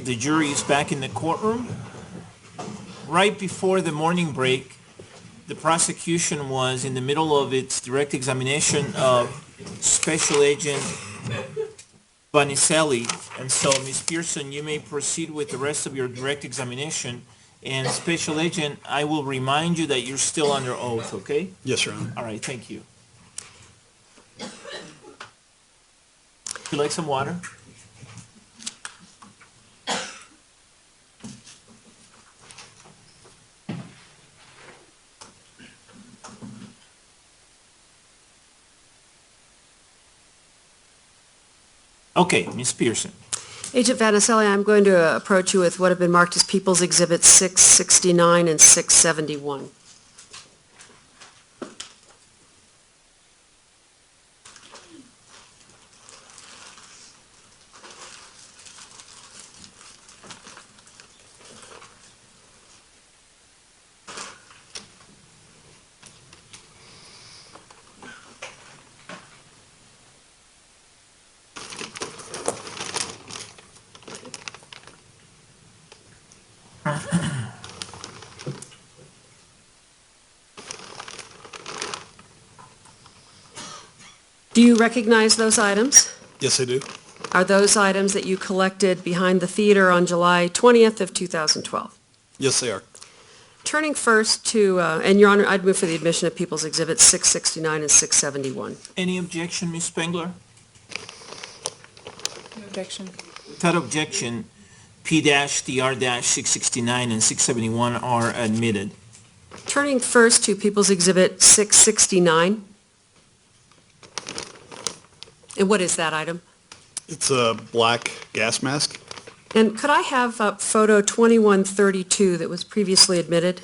the jury is back in the courtroom. Right before the morning break, the prosecution was in the middle of its direct examination of Special Agent Bonicelli. And so, Ms. Pearson, you may proceed with the rest of your direct examination. And Special Agent, I will remind you that you're still under oath, okay? Yes, Your Honor. All right, thank you. Would you like some water? Okay, Ms. Pearson. Agent Vanicelli, I'm going to approach you with what have been marked as People's Exhibits 669 and 671. Do you recognize those items? Yes, I do. Are those items that you collected behind the theater on July 20th of 2012? Yes, they are. Turning first to, and Your Honor, I'd move for the admission of People's Exhibits 669 and 671. Any objection, Ms. Spengler? No objection. Without objection, P-DR-669 and 671 are admitted. Turning first to People's Exhibit 669. And what is that item? It's a black gas mask. And could I have photo 2132 that was previously admitted?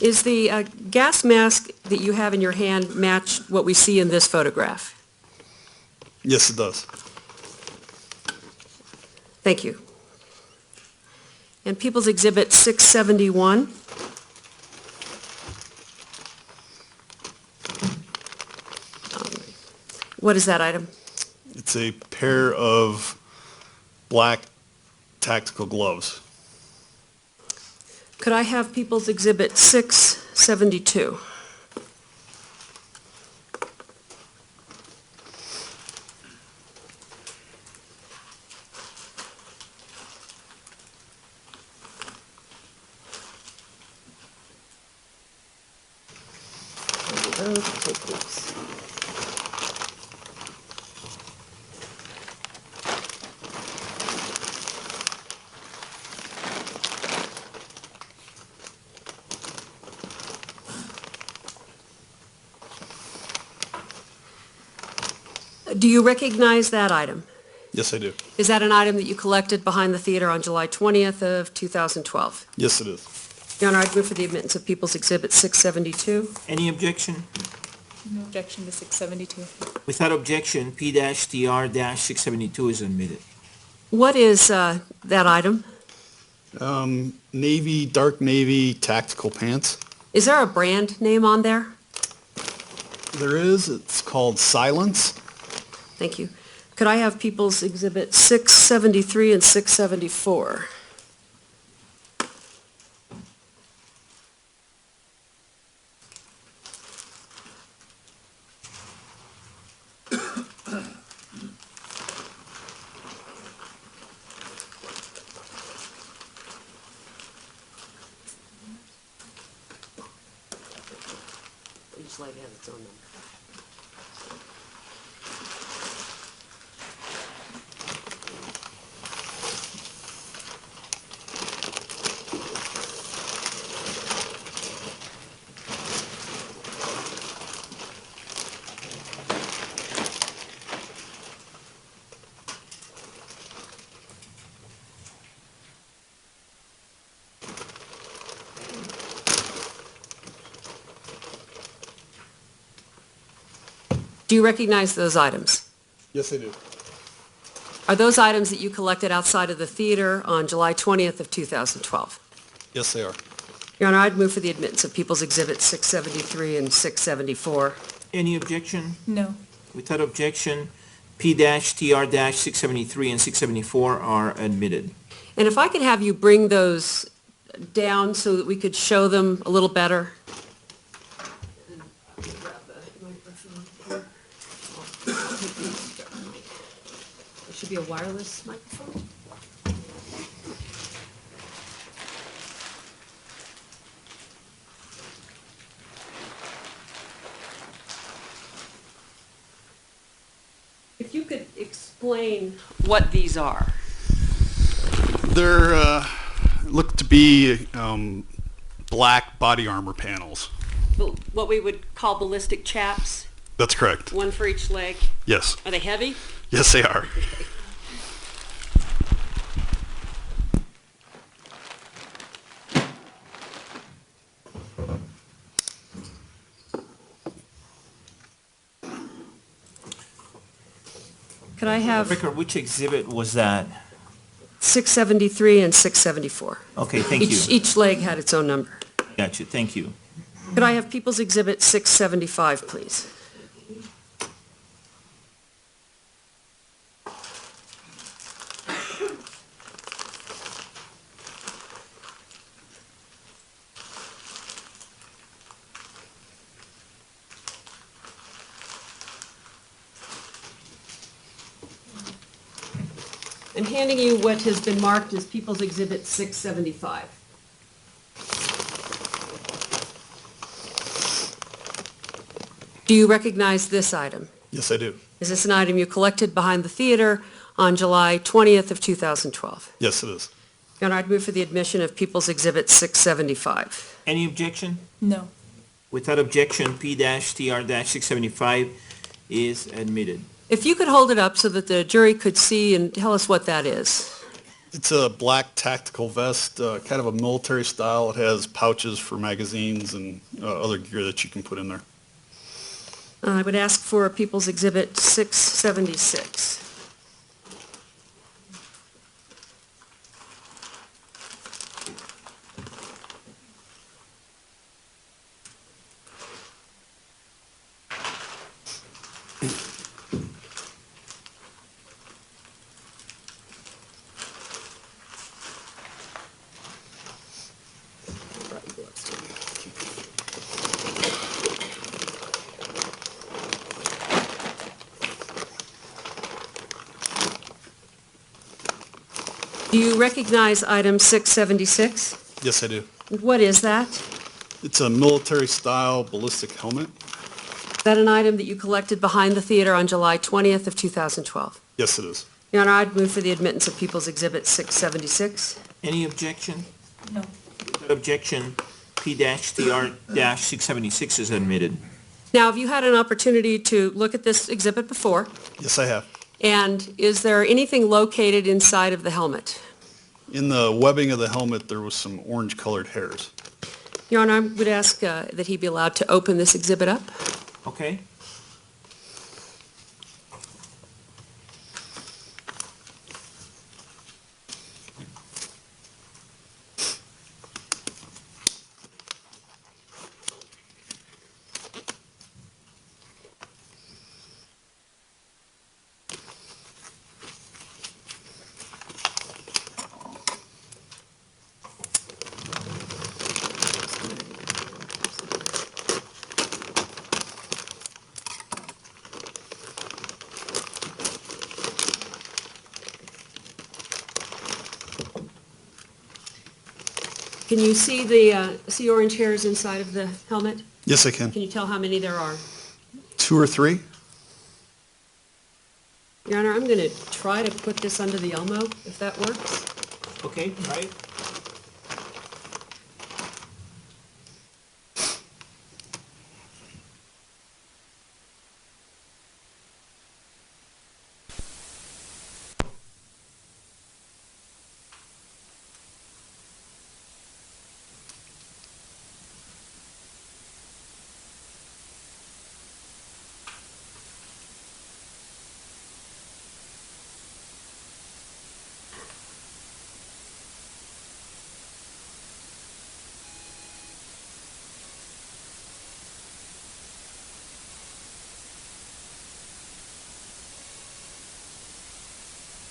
Is the gas mask that you have in your hand match what we see in this photograph? Yes, it does. Thank you. And People's Exhibit 671. What is that item? It's a pair of black tactical gloves. Could I have People's Exhibit 672? Do you recognize that item? Yes, I do. Is that an item that you collected behind the theater on July 20th of 2012? Yes, it is. Your Honor, I'd move for the admittance of People's Exhibit 672. Any objection? No objection to 672. Without objection, P-DR-672 is admitted. What is that item? Navy, dark navy tactical pants. Is there a brand name on there? There is. It's called Silence. Thank you. Could I have People's Exhibit 673 and 674? Each light has its own number. Do you recognize those items? Yes, I do. Are those items that you collected outside of the theater on July 20th of 2012? Yes, they are. Your Honor, I'd move for the admittance of People's Exhibits 673 and 674. Any objection? No. Without objection, P-TR-673 and 674 are admitted. And if I could have you bring those down so that we could show them a little better. It should be a wireless microphone. If you could explain what these are. They're look to be black body armor panels. What we would call ballistic chaps, That's correct. one for each leg. Yes. Are they heavy? Yes, they are. Could I have Rickard, which exhibit was that? 673 and 674? Okay, thank you. Each leg had its own number. Got you, thank you. Could I have People's Exhibit 675, please? I'm handing you what has been marked as People's Exhibit 675. Do you recognize this item? Yes, I do. Is this an item you collected behind the theater on July 20th of 2012? Yes, it is. Your Honor, I'd move for the admission of People's Exhibit 675. Any objection? No. Without objection, P-TR-675 is admitted. If you could hold it up so that the jury could see and tell us what that is. It's a black tactical vest, kind of a military style. It has pouches for magazines and other gear that you can put in there. I would ask for People's Exhibit 676. Do you recognize item 676? Yes, I do. What is that? It's a military style ballistic helmet. Is that an item that you collected behind the theater on July 20th of 2012? Yes, it is. Your Honor, I'd move for the admittance of People's Exhibit 676. Any objection? No. Without objection, P-TR-676 is admitted. Now, have you had an opportunity to look at this exhibit before? Yes, I have. And is there anything located inside of the helmet? In the webbing of the helmet, there was some orange-colored hairs. Your Honor, I would ask that he be allowed to open this exhibit up. Okay? Can you see see orange hairs inside of the helmet? Yes, I can. Can you tell how many there are? 2 or 3? Your Honor, I'm going to try to put this under the Elmo, if that works. Okay, right?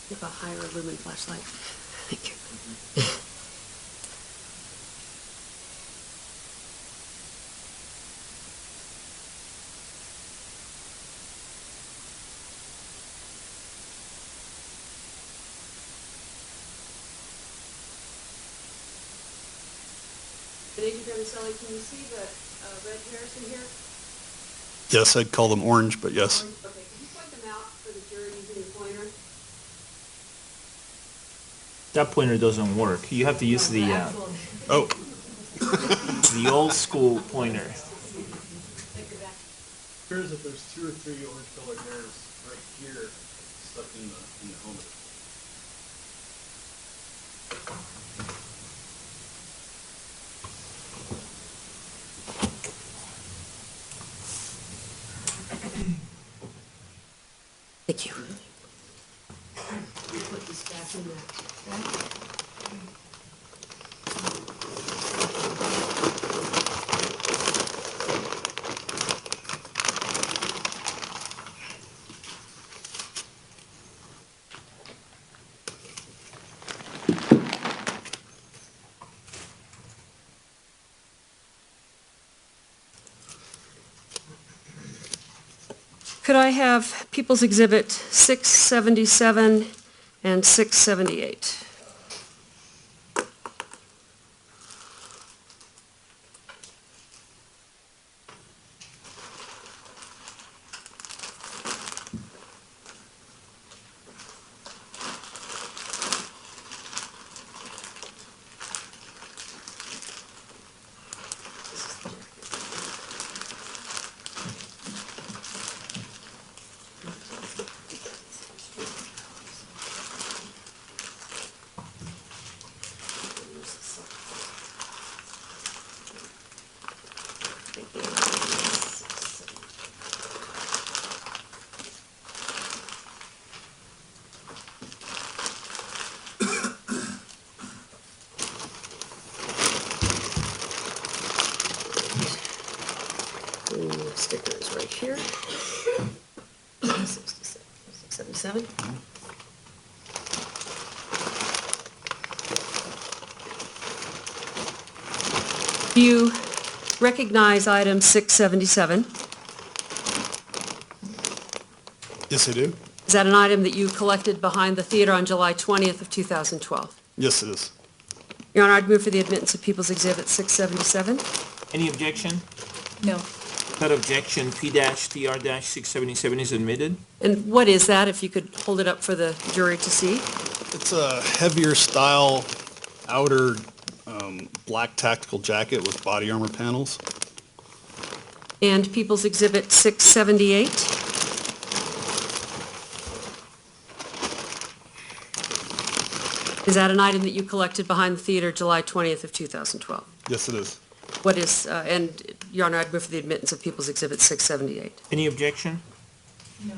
Give a higher lumen flashlight. Thank you. And Agent Vermicelli, can you see the red hairs in here? Yes, I'd call them orange, but yes. Okay, could you point them out for the jury using your pointer? That pointer doesn't work. You have to use the Oh, old school pointer. appears that there's 2 or 3 orange colored hairs right here stuck in the helmet. Thank you. Put this back in there. Could I have People's Exhibit 677 and 678? Sticker is right here. 677. Do you recognize item 677? Yes, I do. Is that an item that you collected behind the theater on July 20th of 2012? Yes, it is. Your Honor, I'd move for the admittance of People's Exhibit 677. Any objection? No. That objection, P-TR-677 is admitted. And what is that, if you could hold it up for the jury to see? It's a heavier style outer black tactical jacket with body armor panels. And People's Exhibit 678. Is that an item that you collected behind the theater July 20th of 2012? Yes, it is. What is, and Your Honor, I'd move for the admittance of People's Exhibit 678. Any objection? No.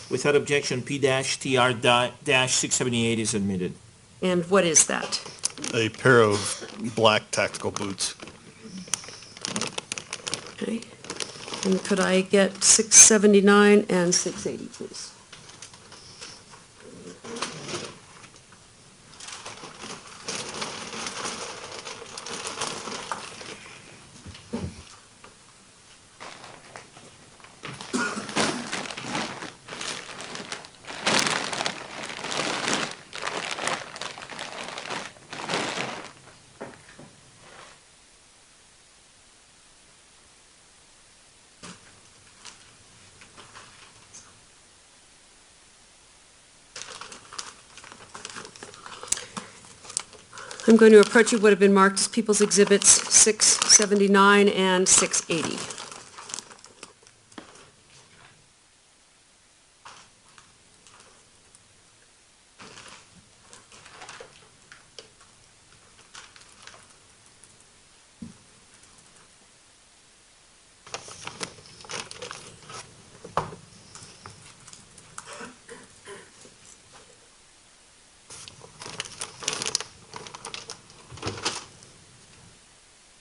Without objection, P-TR-678 is admitted. And what is that? A pair of black tactical boots. Okay. And could I get 679 and 680, please? I'm going to approach you what have been marked as People's Exhibits 679 and 680.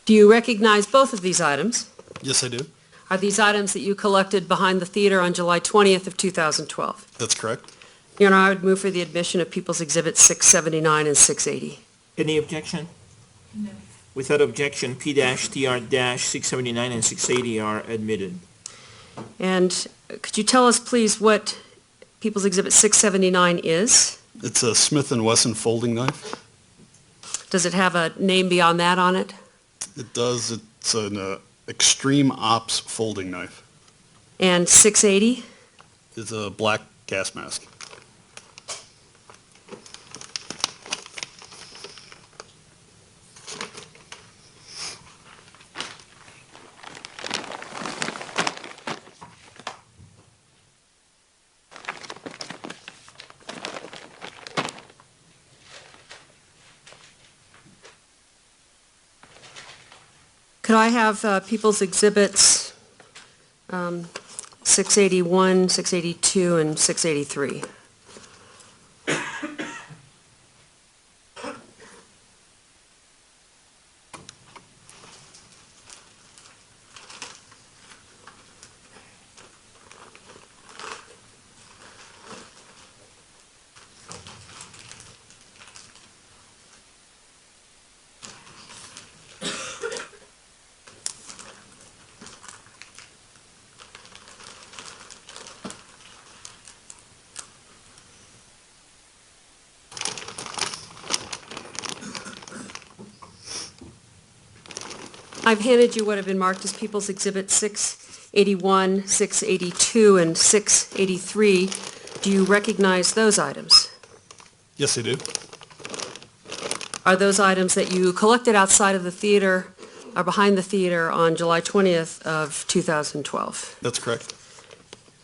Do you recognize both of these items? Yes, I do. Are these items that you collected behind the theater on July 20th of 2012? That's correct. Your Honor, I would move for the admission of People's Exhibits 679 and 680. Any objection? No. Without objection, P-TR-679 and 680 are admitted. And could you tell us, please, what People's Exhibit 679 is? It's a Smith & Wesson folding knife. Does it have a name beyond that on it? It does. It's an Extreme Ops folding knife. And 680? It's a black gas mask. Could I have People's Exhibits 681, 682, and 683? I've handed you what have been marked as People's Exhibit 681, 682, and 683. Do you recognize those items? Yes, I do. Are those items that you collected outside of the theater or behind the theater on July 20th of 2012? That's correct.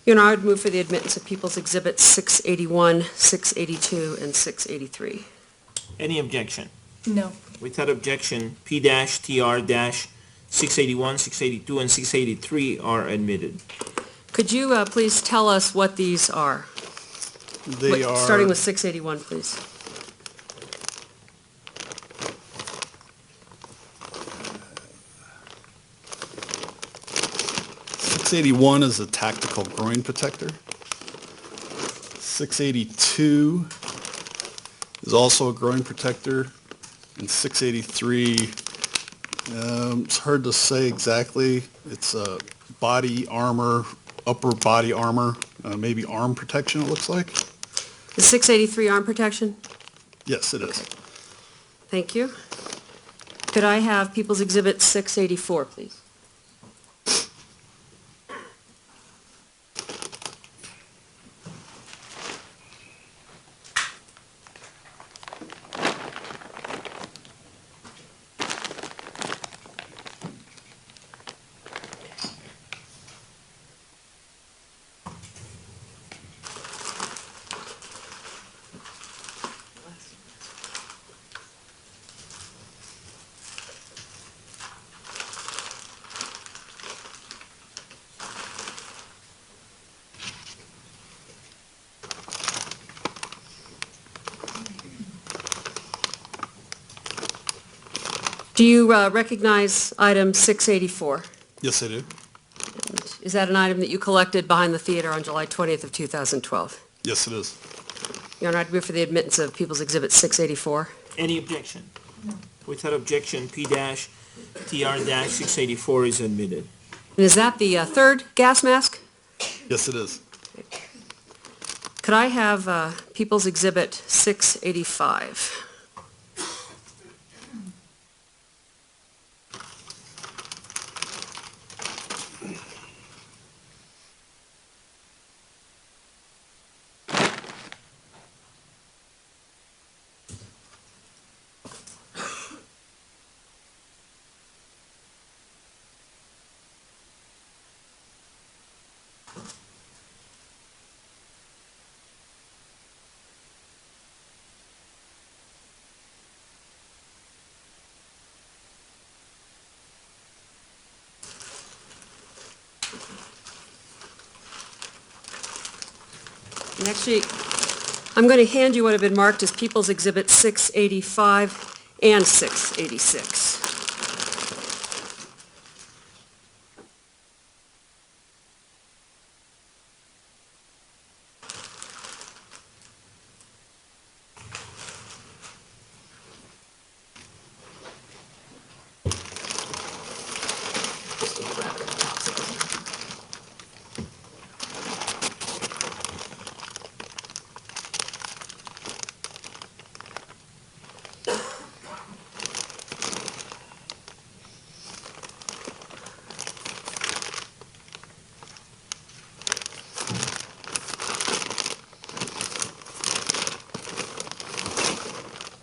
Your Honor, I would move for the admittance of People's Exhibits 681, 682, and 683. Any objection? No. Without objection, P-TR-681, 682, and 683 are admitted. Could you please tell us what these are? They are Starting with 681, please. .681 is a tactical groin protector. 682 is also a groin protector. And 683, it's hard to say exactly. It's a body armor, upper body armor, maybe arm protection, it looks like. The 683 arm protection? Yes, it is. Thank you. Could I have People's Exhibit 684, please? Do you recognize item 684? Yes, I do. Is that an item that you collected behind the theater on July 20th of 2012? Yes, it is. Your Honor, I'd move for the admittance of People's Exhibit 684. Any objection? No. Without objection, P-TR-684 is admitted. And is that the third gas mask? Yes, it is. Could I have People's Exhibit 685? And actually, I'm going to hand you what have been marked as People's Exhibit 685 and 686.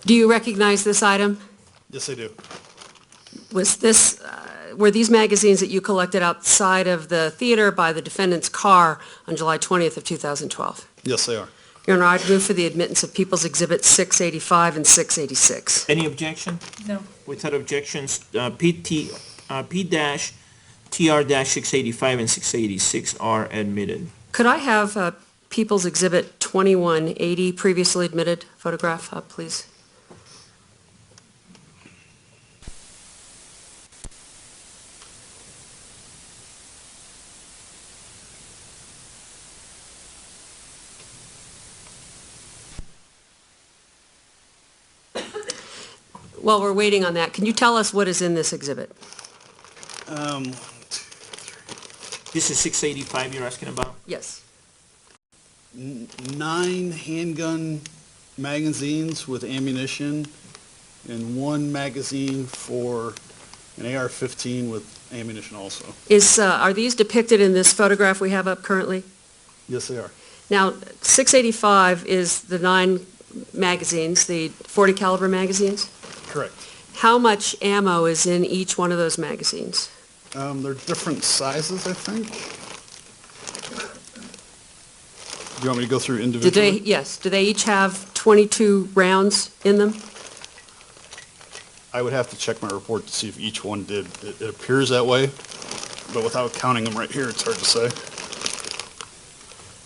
Do you recognize this item? Yes, I do. Were these magazines that you collected outside of the theater by the defendant's car on July 20th of 2012? Yes, they are. Your Honor, I'd move for the admittance of People's Exhibits 685 and 686. Any objection? No. Without objections, P-TR-685 and 686 are admitted. Could I have People's Exhibit 2180, previously admitted photograph, please? While we're waiting on that, can you tell us what is in this exhibit? This is 685 you're asking about? Yes. 9 handgun magazines with ammunition and 1 magazine for an AR-15 with ammunition also. Are these depicted in this photograph we have up currently? Yes, they are. Now, 685 is the 9 magazines, the 40 caliber magazines. Correct. How much ammo is in each one of those magazines? They're different sizes, I think. Do you want me to go through individually? Yes, do they each have 22 rounds in them? I would have to check my report to see if each one did. It appears that way, but without counting them right here, it's hard to say.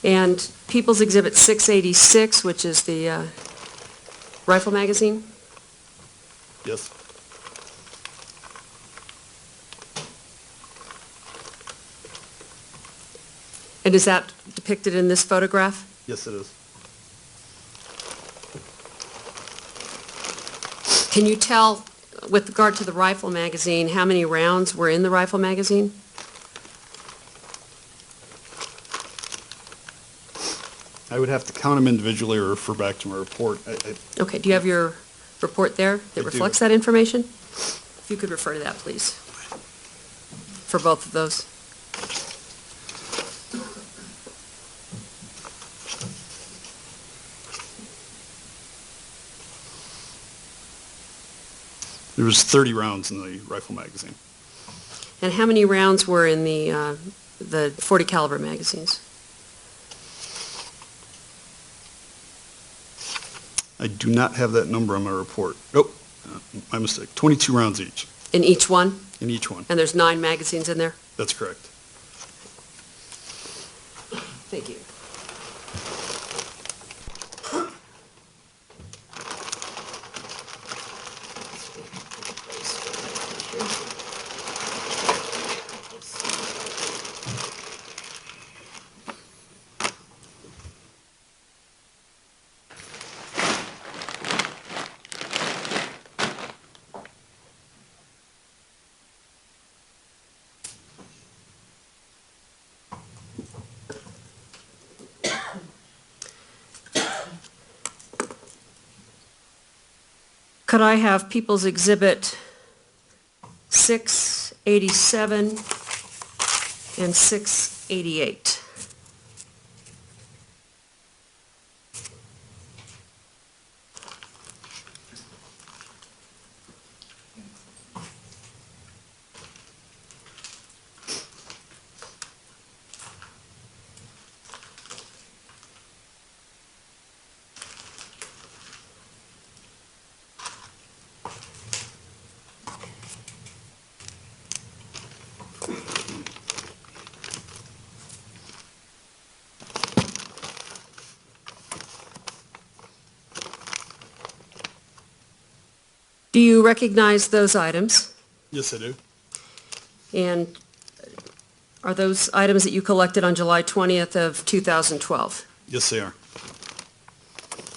And People's Exhibit 686, which is the rifle magazine? Yes. And is that depicted in this photograph? Yes, it is. Can you tell, with regard to the rifle magazine, how many rounds were in the rifle magazine? I would have to count them individually or refer back to my report. Okay, do you have your report there I that do. reflects that information? If you could refer to that, please, for both of those. There was 30 rounds in the rifle magazine. And how many rounds were in the 40 caliber magazines? I do not have that number on my report. Nope, my mistake. 22 rounds each, In each one? in each one. And there's 9 magazines in there? That's correct. Thank you. Could I have People's Exhibit 687 and 688? Do you recognize those items? Yes, I do. And are those items that you collected on July 20th of 2012? Yes, they are.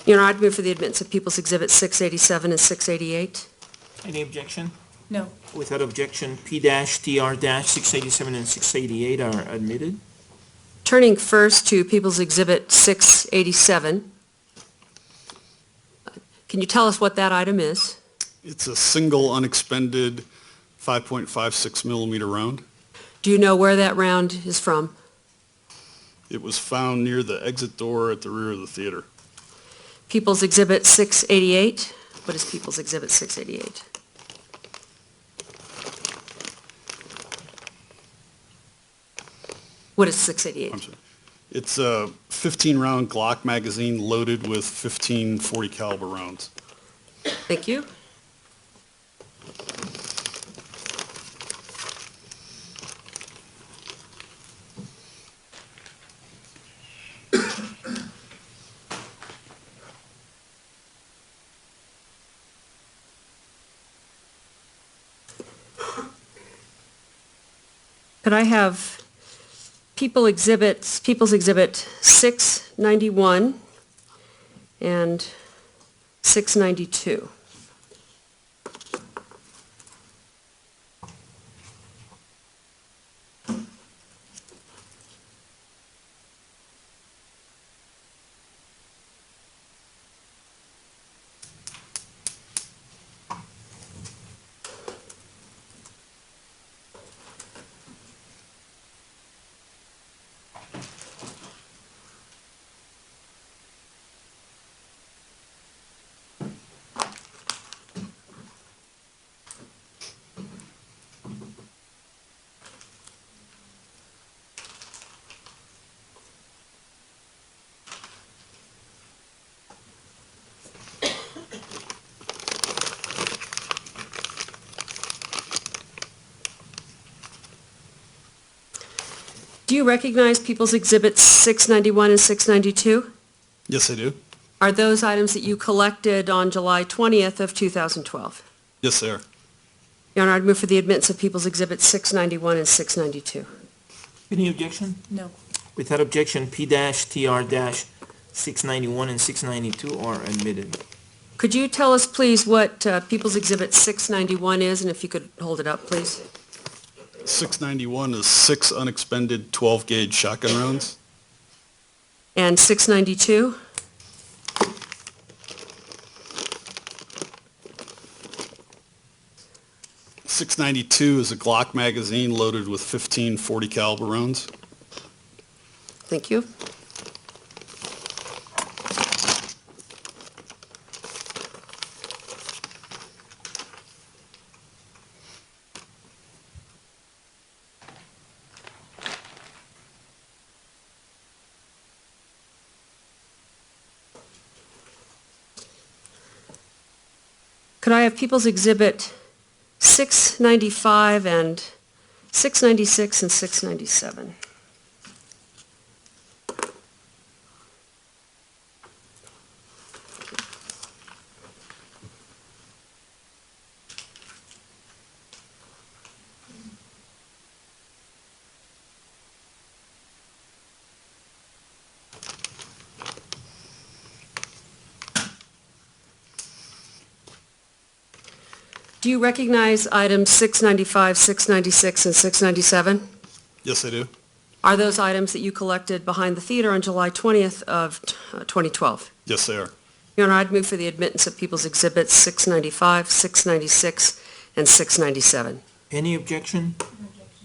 Your Honor, I'd move for the admittance of People's Exhibit 687 and 688. Any objection? No. Without objection, P-TR-687 and 688 are admitted. Turning first to People's Exhibit 687, can you tell us what that item is? It's a single unexpended 5.56 millimeter round. Do you know where that round is from? It was found near the exit door at the rear of the theater. People's Exhibit 688, What is People's Exhibit 688? What is 688? I'm sorry. It's a 15-round Glock magazine loaded with 15 .40 caliber rounds. Thank you. Could I have People's Exhibit 691 and 692? Do you recognize People's Exhibits 691 and 692? Yes, I do. Are those items that you collected on July 20th of 2012? Yes, they are. Your Honor, I'd move for the admittance of People's Exhibits 691 and 692. Any objection? No. Without objection, P-TR-691 and 692 are admitted. Could you tell us, please, what People's Exhibit 691 is, and if you could hold it up, please? 691 is 6 unexpended 12-gauge shotgun rounds. And 692? .692 is a Glock magazine loaded with 15 .40 caliber rounds. Thank you. Could I have People's Exhibit 695 and 696 and 697? Do you recognize items 695, 696, and 697? Yes, I do. Are those items that you collected behind the theater on July 20th of 2012? Yes, they are. Your Honor, I'd move for the admittance of People's Exhibits 695, 696, and 697. Any objection?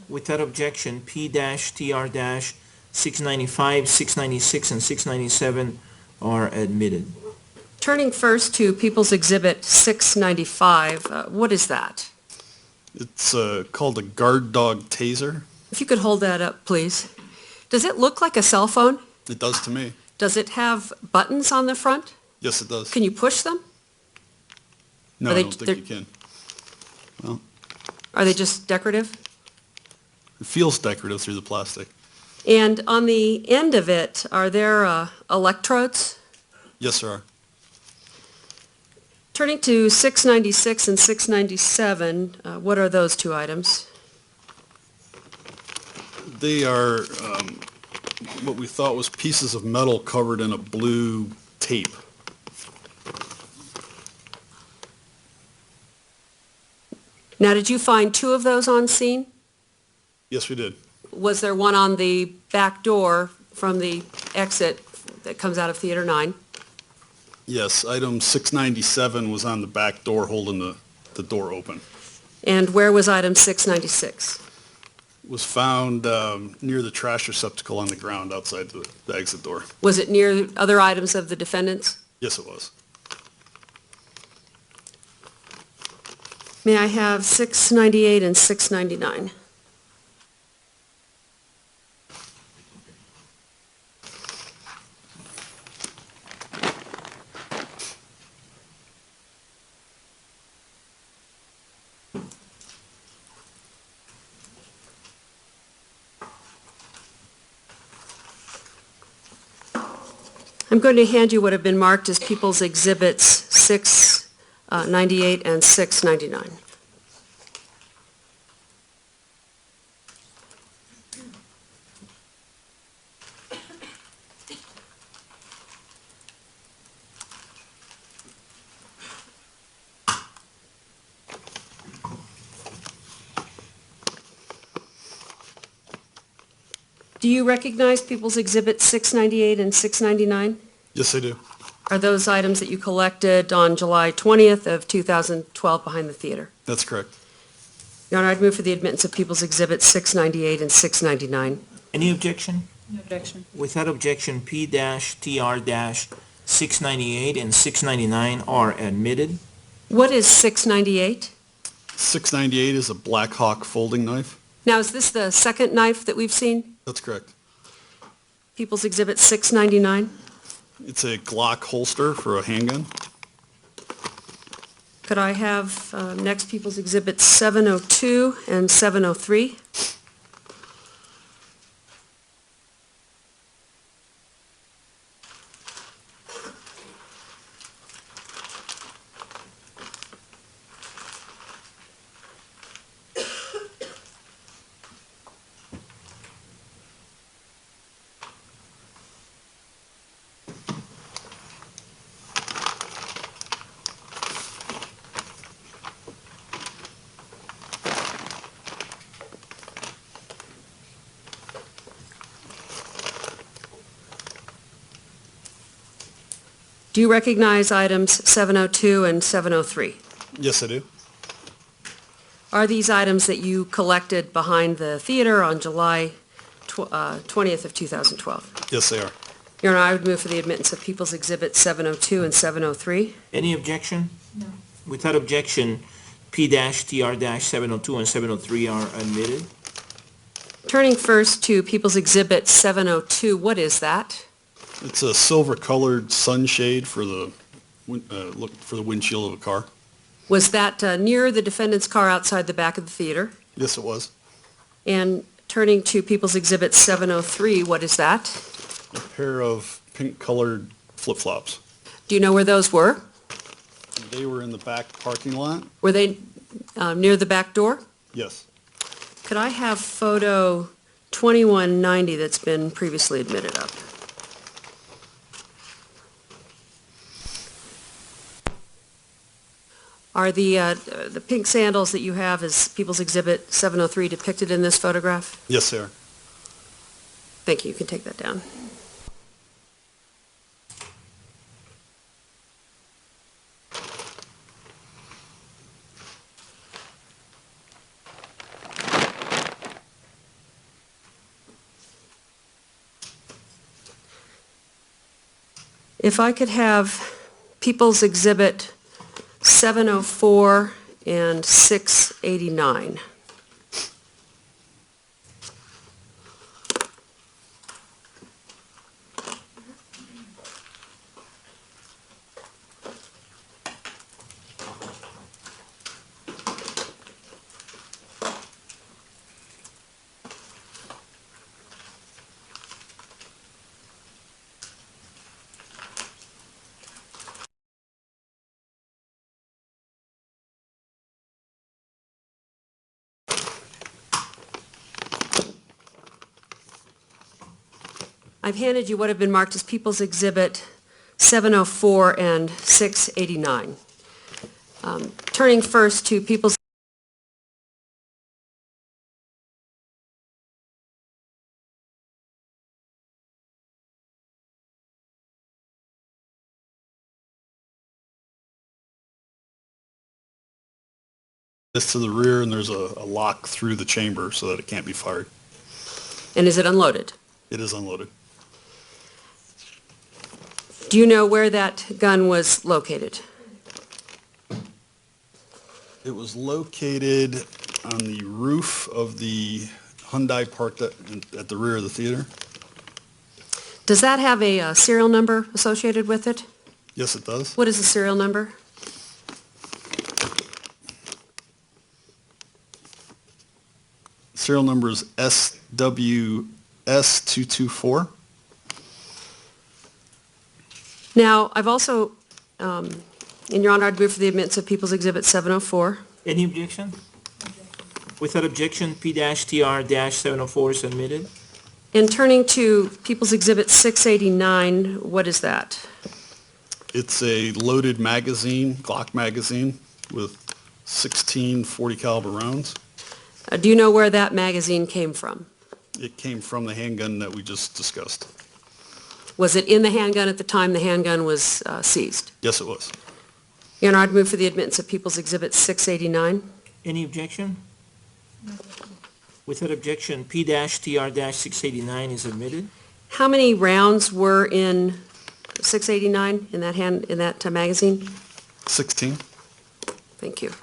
Without objection, P-TR-695, 696, and 697 are admitted. Turning first to People's Exhibit 695, what is that? It's called a guard dog taser. If you could hold that up, please. Does it look like a cell phone? It does to me. Does it have buttons on the front? Yes, it does. Can you push them? No, Are I they- don't think they're- you can. Well, Are they just decorative? it feels decorative through the plastic. And on the end of it, are there electrodes? Yes, there are. Turning to 696 and 697, what are those two items? They are what we thought was pieces of metal covered in a blue tape. Now, did you find two of those on scene? Yes, we did. Was there one on the back door from the exit that comes out of Theater 9? Yes, item 697 was on the back door holding the door open. And where was item 696? It was found near the trash receptacle on the ground outside the exit door. Was it near other items of the defendants? Yes, it was. May I have 698 and 699? I'm going to hand you what have been marked as People's Exhibits 698 and 699. Do you recognize People's Exhibits 698 and 699? Yes, I do. Are those items that you collected on July 20th of 2012 behind the theater? That's correct. Your Honor, I'd move for the admittance of People's Exhibits 698 and 699. Any objection? No objection. Without objection, P-TR-698 and 699 are admitted. What is 698? 698 is a Black Hawk folding knife. Now, is this the second knife that we've seen? That's correct. People's Exhibit 699? It's a Glock holster for a handgun. Could I have next People's Exhibits 702 and 703? Do you recognize items 702 and 703? Yes, I do. Are these items that you collected behind the theater on July 20th of 2012? Yes, they are. Your Honor, I would move for the admittance of People's Exhibits 702 and 703. Any objection? No. Without objection, P-TR-702 and 703 are admitted. Turning first to People's Exhibit 702, what is that? It's a silver-colored sunshade for the windshield of a car. Was that near the defendant's car outside the back of the theater? Yes, it was. And turning to People's Exhibit 703, what is that? A pair of pink-colored flip-flops. Do you know where those were? They were in the back parking lot. Were they near the back door? Yes. Could I have photo 2190 that's been previously admitted up? Are the pink sandals that you have as People's Exhibit 703 depicted in this photograph? Yes, they are. Thank you. You can take that down. If I could have People's Exhibit 704 and 689. I've handed you what have been marked as People's Exhibit 704 and 689. Turning first to People's This to the rear, and there's a lock through the chamber so that it can't be fired. and is it unloaded? It is unloaded. Do you know where that gun was located? It was located on the roof of the Hyundai parked at the rear of the theater. Does that have a serial number associated with it? Yes, it does. What is the serial number? Serial number is SWS224. Now, I've also, in Your Honor, I'd move for the admittance of People's Exhibit 704. Any objection? Without objection, P-TR-704 is admitted. And turning to People's Exhibit 689, what is that? It's a loaded magazine, Glock magazine, with 16 .40 caliber rounds. Do you know where that magazine came from? It came from the handgun that we just discussed. Was it in the handgun at the time the handgun was seized? Yes, it was. Your Honor, I'd move for the admittance of People's Exhibit 689. Any objection? Without objection, P-TR-689 is admitted. How many rounds were in 689 in that magazine? 16. Thank you.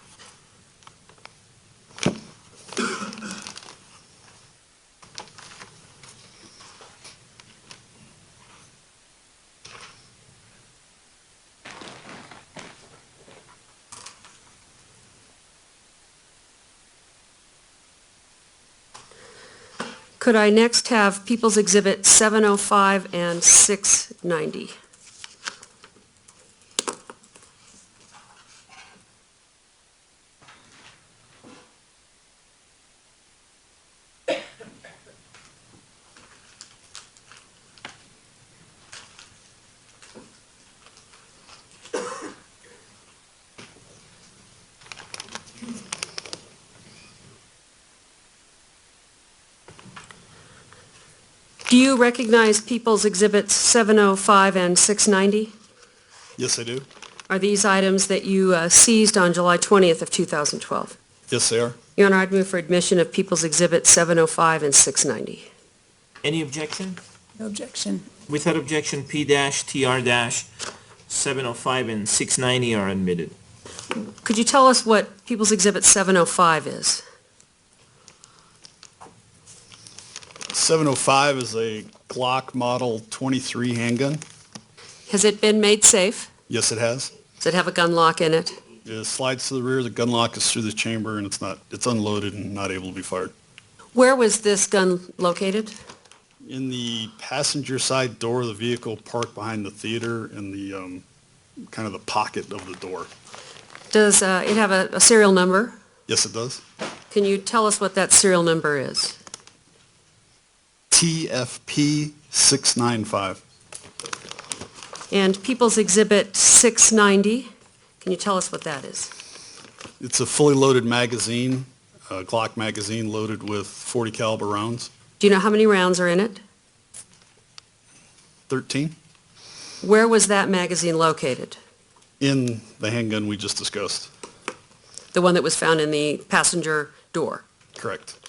Could I next have People's Exhibit 705 and 690? Do you recognize People's Exhibits 705 and 690? Yes, I do. Are these items that you seized on July 20th of 2012? Yes, they are. Your Honor, I'd move for admission of People's Exhibits 705 and 690. Any objection? No objection. Without objection, P-TR-705 and 690 are admitted. Could you tell us what People's Exhibit 705 is? 705 is a Glock Model 23 handgun. Has it been made safe? Yes, it has. Does it have a gun lock in it? It slides to the rear, the gun lock is through the chamber, and it's unloaded and not able to be fired. Where was this gun located? In the passenger side door of the vehicle parked behind the theater in the kind of the pocket of the door. Does it have a serial number? Yes, it does. Can you tell us what that serial number is? TFP 695. And People's Exhibit 690, can you tell us what that is? It's a fully loaded magazine, a Glock magazine loaded with .40 caliber rounds. Do you know how many rounds are in it? 13. Where was that magazine located? In the handgun we just discussed. The one that was found in the passenger door? Correct.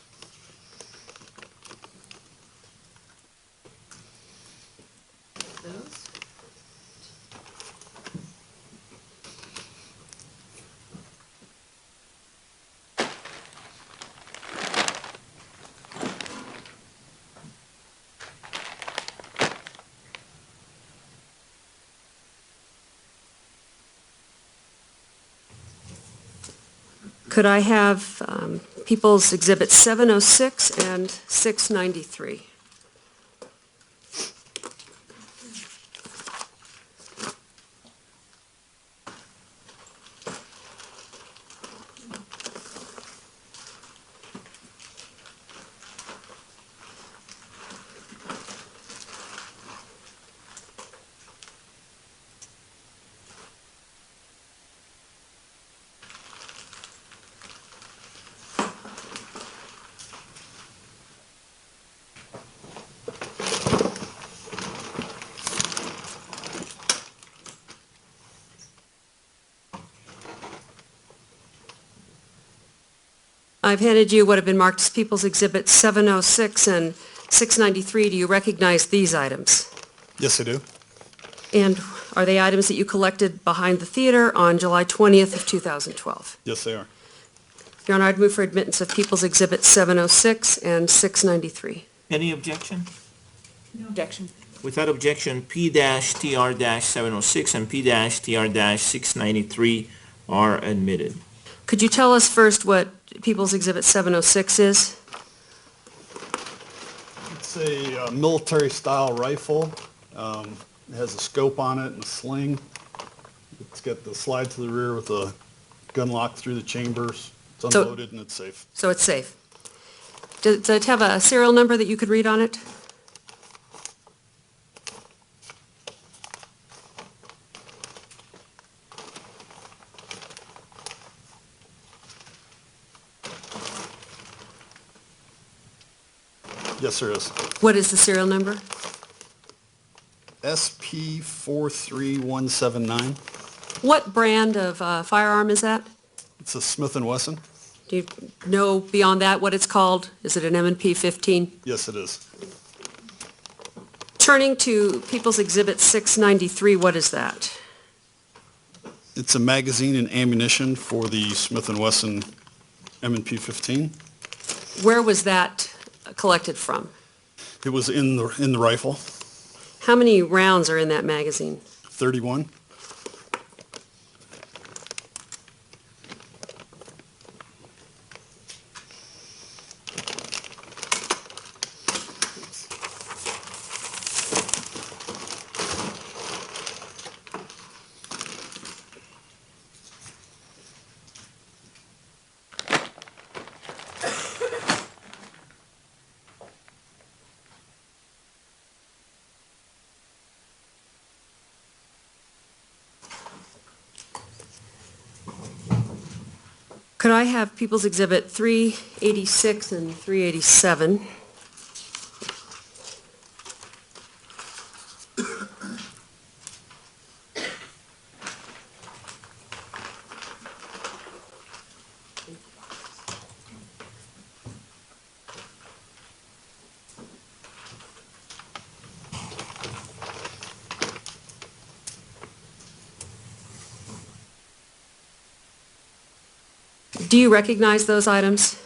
Could I have People's Exhibit 706 and 693? I've handed you what have been marked as People's Exhibit 706 and 693. Do you recognize these items? Yes, I do. And are they items that you collected behind the theater on July 20th of 2012? Yes, they are. Your Honor, I'd move for admittance of People's Exhibit 706 and 693. Any objection? No objection. Without objection, P-TR-706 and P-TR-693 are admitted. Could you tell us first what People's Exhibit 706 is? It's a military-style rifle. It has a scope on it and a sling. It's got the slide to the rear with a gun lock through the chambers. It's So- unloaded and it's safe. So it's safe. Does it have a serial number that you could read on it? Yes, there is. What is the serial number? SP43179. What brand of firearm is that? It's a Smith & Wesson. Do you know beyond that what it's called? Is it an M&P 15? Yes, it is. Turning to People's Exhibit 693, what is that? It's a magazine and ammunition for the Smith & Wesson M&P 15. Where was that collected from? It was in the rifle, How many rounds are in that magazine? 31. Could I have People's Exhibit 386 and 387? Do you recognize those items?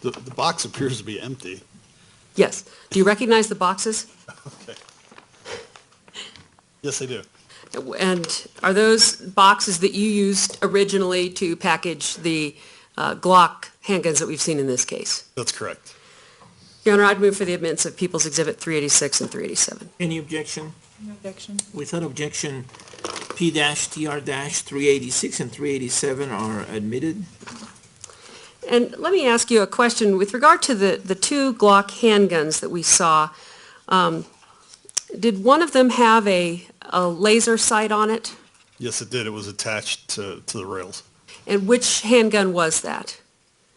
The box appears to be empty. Yes. Do you recognize the boxes? Okay. Yes, I do. And are those boxes that you used originally to package the Glock handguns that we've seen in this case? That's correct. Your Honor, I'd move for the admittance of People's Exhibit 386 and 387. Any objection? No objection. Without objection, P-TR-386 and 387 are admitted. And let me ask you a question. With regard to the two Glock handguns that we saw, did one of them have a laser sight on it? Yes, it did. It was attached to the rails. And which handgun was that?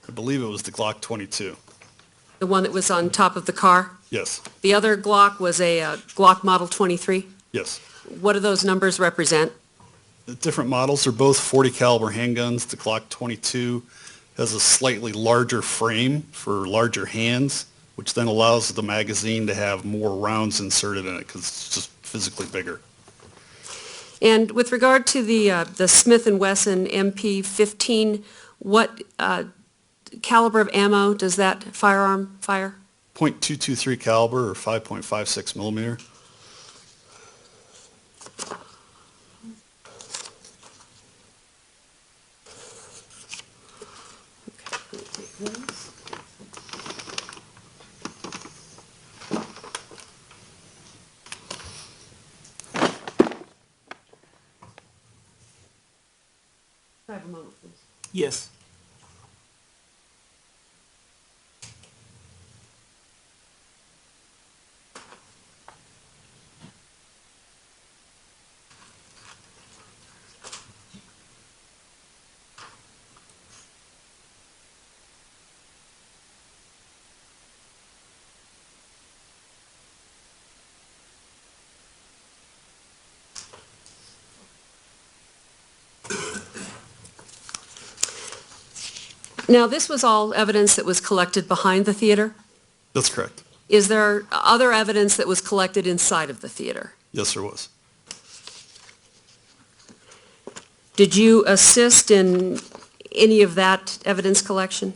I believe it was the Glock 22. The one that was on top of the car? Yes, The other Glock was a Glock Model 23? yes. What do those numbers represent? The different models are both 40 caliber handguns. The Glock 22 has a slightly larger frame for larger hands, which then allows the magazine to have more rounds inserted in it because it's just physically bigger. And with regard to the Smith & Wesson MP15, what caliber of ammo does that firearm fire? .223 caliber or 5.56 millimeter. I have a moment, please. Yes. Now, this was all evidence that was collected behind the theater? That's correct. Is there other evidence that was collected inside of the theater? Yes, there was. Did you assist in any of that evidence collection?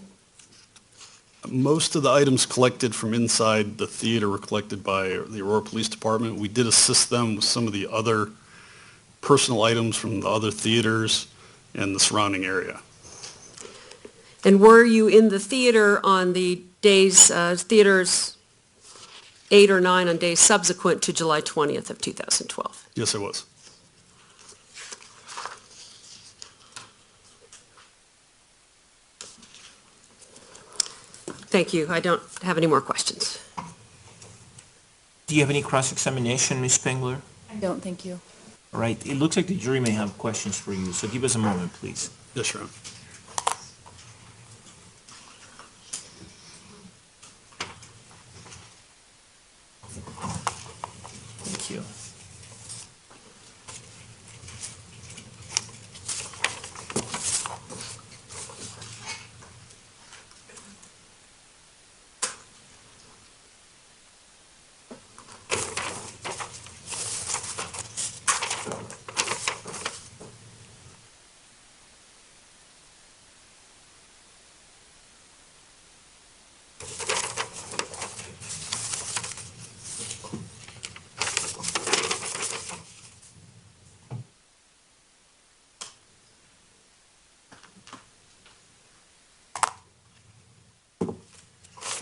Most of the items collected from inside the theater were collected by the Aurora Police Department. We did assist them with some of the other personal items from the other theaters and the surrounding area. And were you in the theater on the days, theaters 8 or 9 on days subsequent to July 20th of 2012? Yes, I was. Thank you. I don't have any more questions. Do you have any cross-examination, Ms. Spengler? I don't, thank you. All right, it looks like the jury may have questions for you, so give us a moment, please. Yes, Your Honor. Thank you.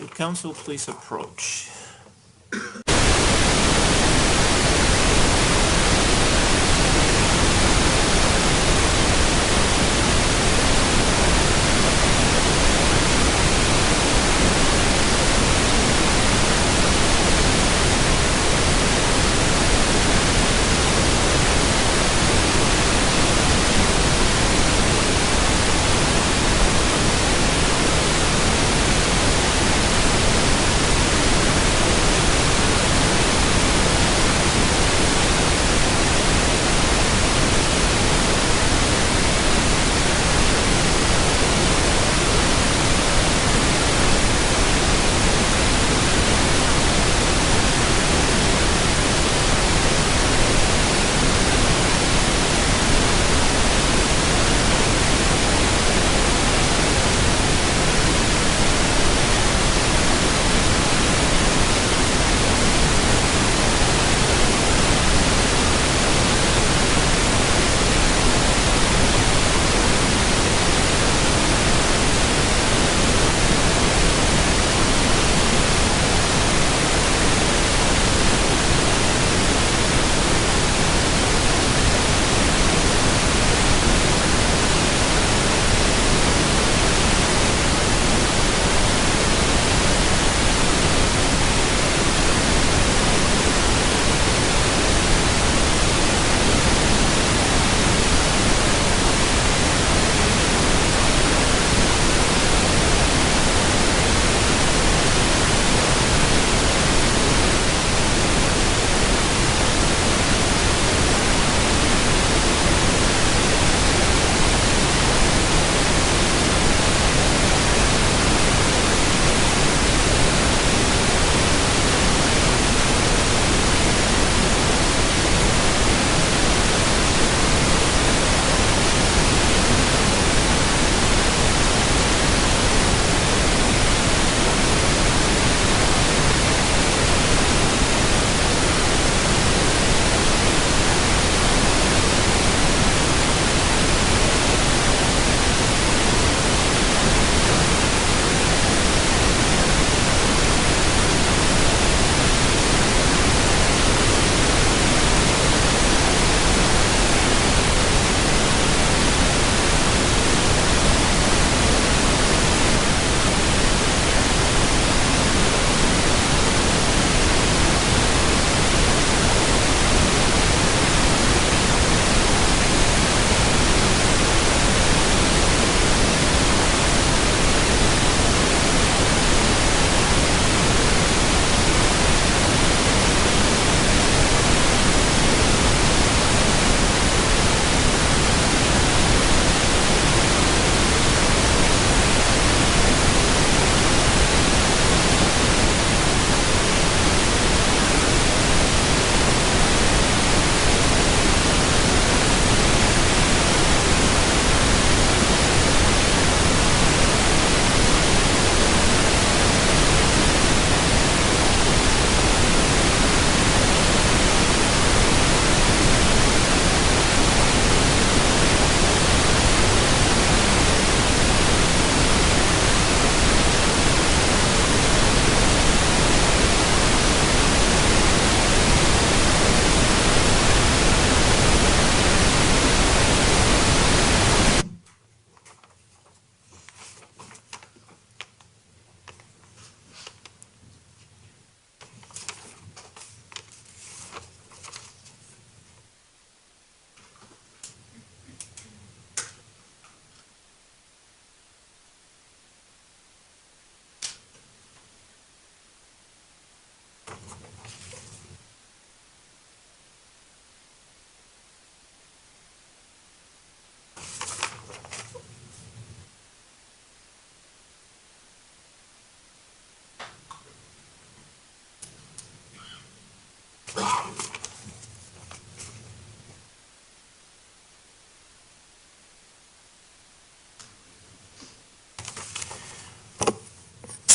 Would counsel please approach?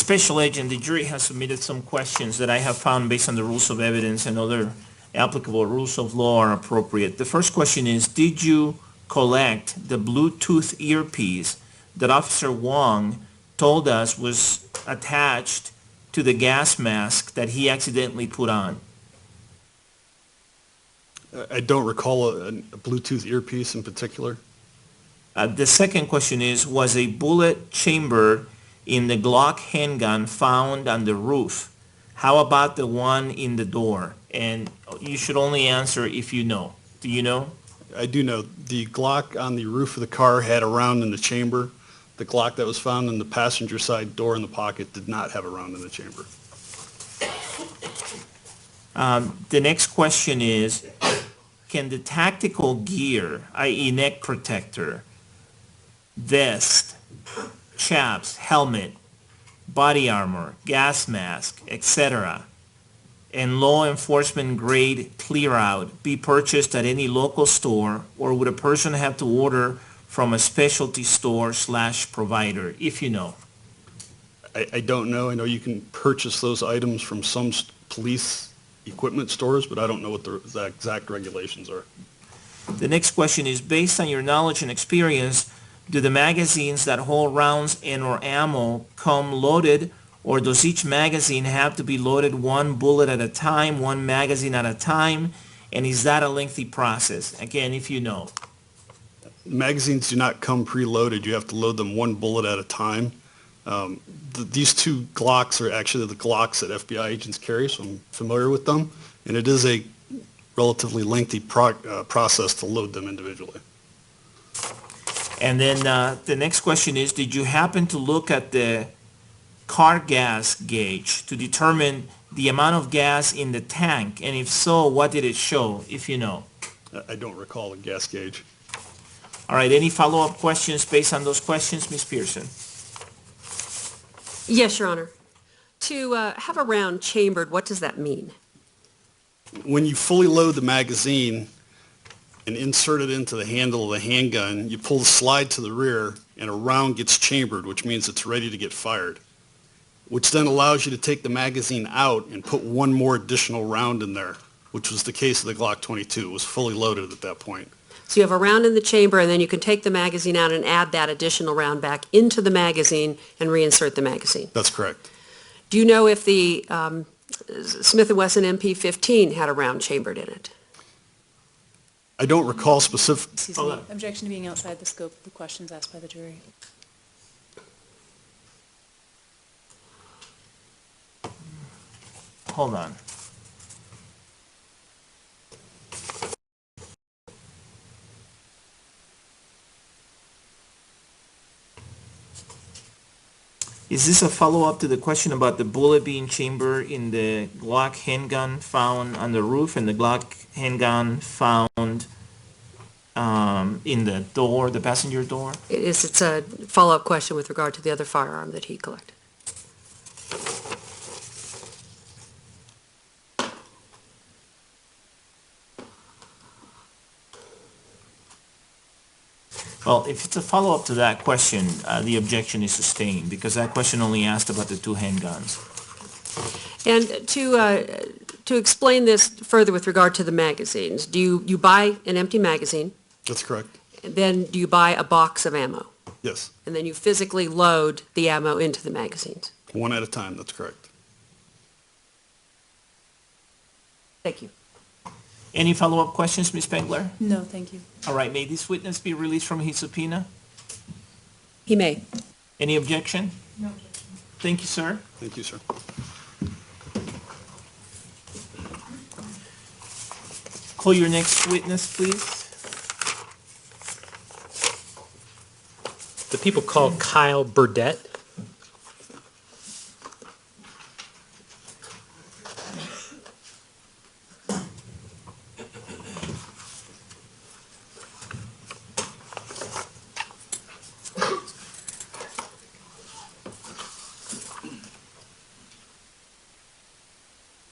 Special Agent, the jury has submitted some questions that I have found based on the rules of evidence and other applicable rules of law are appropriate. The first question is, did you collect the Bluetooth earpiece that Officer Wong told us was attached to the gas mask that he accidentally put on? I don't recall a Bluetooth earpiece in particular. The second question is, was a bullet chambered in the Glock handgun found on the roof? How about the one in the door? And you should only answer if you know. Do you know? I do know the Glock on the roof of the car had a round in the chamber. The Glock that was found in the passenger side door in the pocket did not have a round in the chamber. The next question is, can the tactical gear, i.e. neck protector, vest, chaps, helmet, body armor, gas mask, etc., and law enforcement grade clear out be purchased at any local store, or would a person have to order from a specialty store / provider, if you know? I don't know. I know you can purchase those items from some police equipment stores, but I don't know what the exact regulations are. The next question is, based on your knowledge and experience, do the magazines that hold rounds and/or ammo come loaded, or does each magazine have to be loaded one bullet at a time, one magazine at a time, and is that a lengthy process? Again, if you know. Magazines do not come preloaded. You have to load them one bullet at a time. These two Glocks are actually the Glocks that FBI agents carry, so I'm familiar with them. And it is a relatively lengthy process to load them individually. And then the next question is, did you happen to look at the car gas gauge to determine the amount of gas in the tank? And if so, what did it show, if you know? I don't recall a gas gauge. All right, any follow-up questions based on those questions, Ms. Pearson? Yes, Your Honor. To have a round chambered, what does that mean? When you fully load the magazine and insert it into the handle of the handgun, you pull the slide to the rear and a round gets chambered, which means it's ready to get fired, which then allows you to take the magazine out and put one more additional round in there, which was the case of the Glock 22. It was fully loaded at that point. So you have a round in the chamber, and then you can take the magazine out and add that additional round back into the magazine and reinsert the magazine. That's correct. Do you know if the Smith & Wesson MP15 had a round chambered in it? I don't recall specific. Excuse Hold me. on. Objection to being outside the scope of the questions asked by the jury. Hold on. Is this a follow-up to the question about the bullet being chambered in the Glock handgun found on the roof and the Glock handgun found in the door, the passenger door? It's a follow-up question with regard to the other firearm that he collected. Well, if it's a follow-up to that question, the objection is sustained, because that question only asked about the two handguns. And to explain this further with regard to the magazines, do you buy an empty magazine, That's correct. and then do you buy a box of ammo? Yes. And then you physically load the ammo into the magazines? One at a time. That's correct. Thank you. Any follow-up questions, Ms. Spengler? No, thank you. All right, may this witness be released from his subpoena? He may. Any objection? No objection. Thank you, sir. Thank you, sir. Call your next witness, please. The people called Kyle Burdett.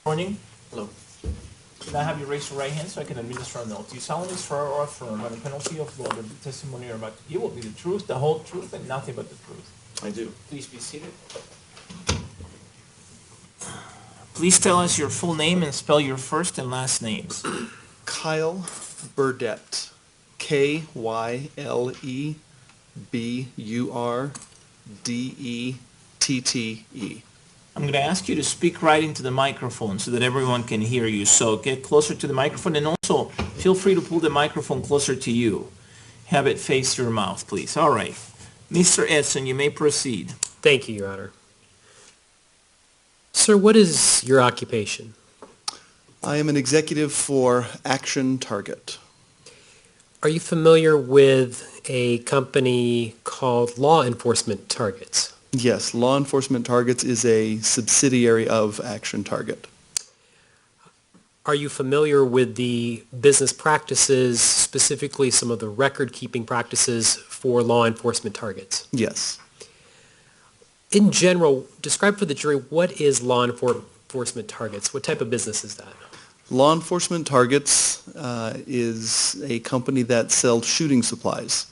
Morning. Hello. Can I have you raise your right hand so I can administer an oath? Do you solemnly swear or affirm on the penalty of law that the testimony you're about to give will be the truth, the whole truth, and nothing but the truth? I do. Please be seated. Please tell us your full name and spell your first and last names. Kyle Burdette. Kyleburdette. I'm going to ask you to speak right into the microphone so that everyone can hear you. So get closer to the microphone, and also feel free to pull the microphone closer to you. Have it face your mouth, please. All right. Mr. Edson, you may proceed. Thank you, Your Honor. Sir, what is your occupation? I am an executive for Action Target. Are you familiar with a company called Law Enforcement Targets? Yes, Law Enforcement Targets is a subsidiary of Action Target. Are you familiar with the business practices, specifically some of the record-keeping practices for Law Enforcement Targets? Yes. In general, describe for the jury, what is Law Enforcement Targets? What type of business is that? Law Enforcement Targets is a company that sells shooting supplies,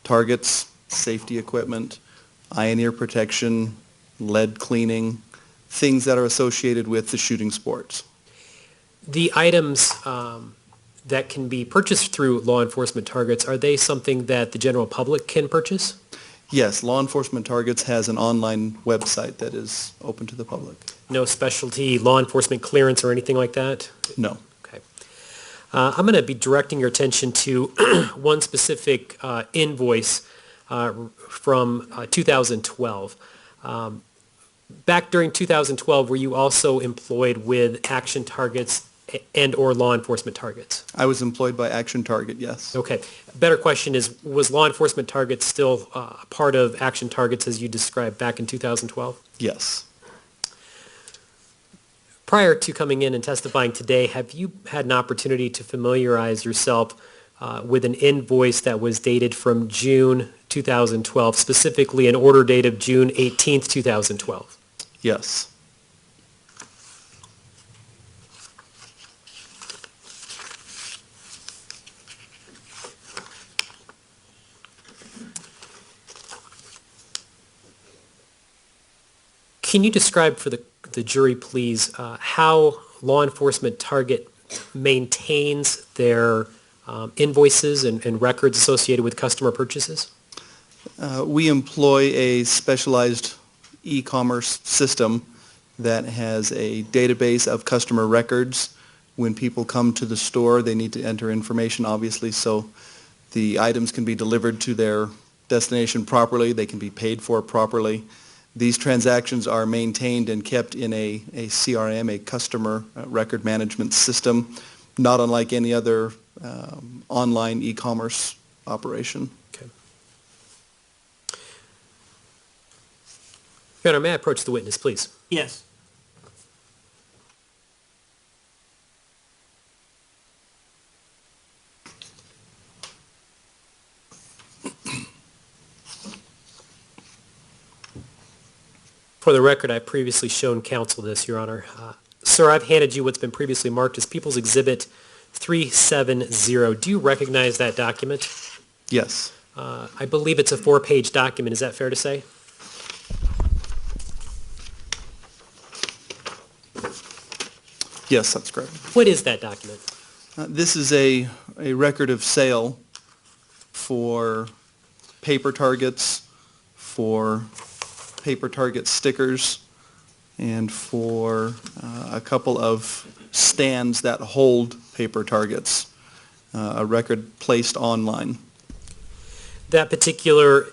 targets, safety equipment, eye and ear protection, lead cleaning, things that are associated with the shooting sports. The items that can be purchased through Law Enforcement Targets, are they something that the general public can purchase? Yes, Law Enforcement Targets has an online website that is open to the public. No specialty law enforcement clearance or anything like that? No. Okay. I'm going to be directing your attention to one specific invoice from 2012. Back during 2012, were you also employed with Action Targets and/or Law Enforcement Targets? I was employed by Action Target, yes. Okay. Better question is, was Law Enforcement Targets still part of Action Targets as you described back in 2012? Yes. Prior to coming in and testifying today, have you had an opportunity to familiarize yourself with an invoice that was dated from June 2012, specifically an order date of June 18th, 2012? Yes. Can you describe for the jury, please, how Law Enforcement Target maintains their invoices and records associated with customer purchases? We employ a specialized e-commerce system that has a database of customer records. When people come to the store, they need to enter information, obviously, so the items can be delivered to their destination properly, they can be paid for properly. These transactions are maintained and kept in a CRM, a customer record management system, not unlike any other online e-commerce operation. Okay. Your Honor, may I approach the witness, please? Yes. For the record, I've previously shown counsel this, Your Honor. Sir, I've handed you what's been previously marked as People's Exhibit 370. Do you recognize that document? Yes. I believe it's a 4-page document. Is that fair to say? Yes, that's correct. What is that document? This is a record of sale for paper targets, for paper target stickers, and for a couple of stands that hold paper targets, a record placed online. That particular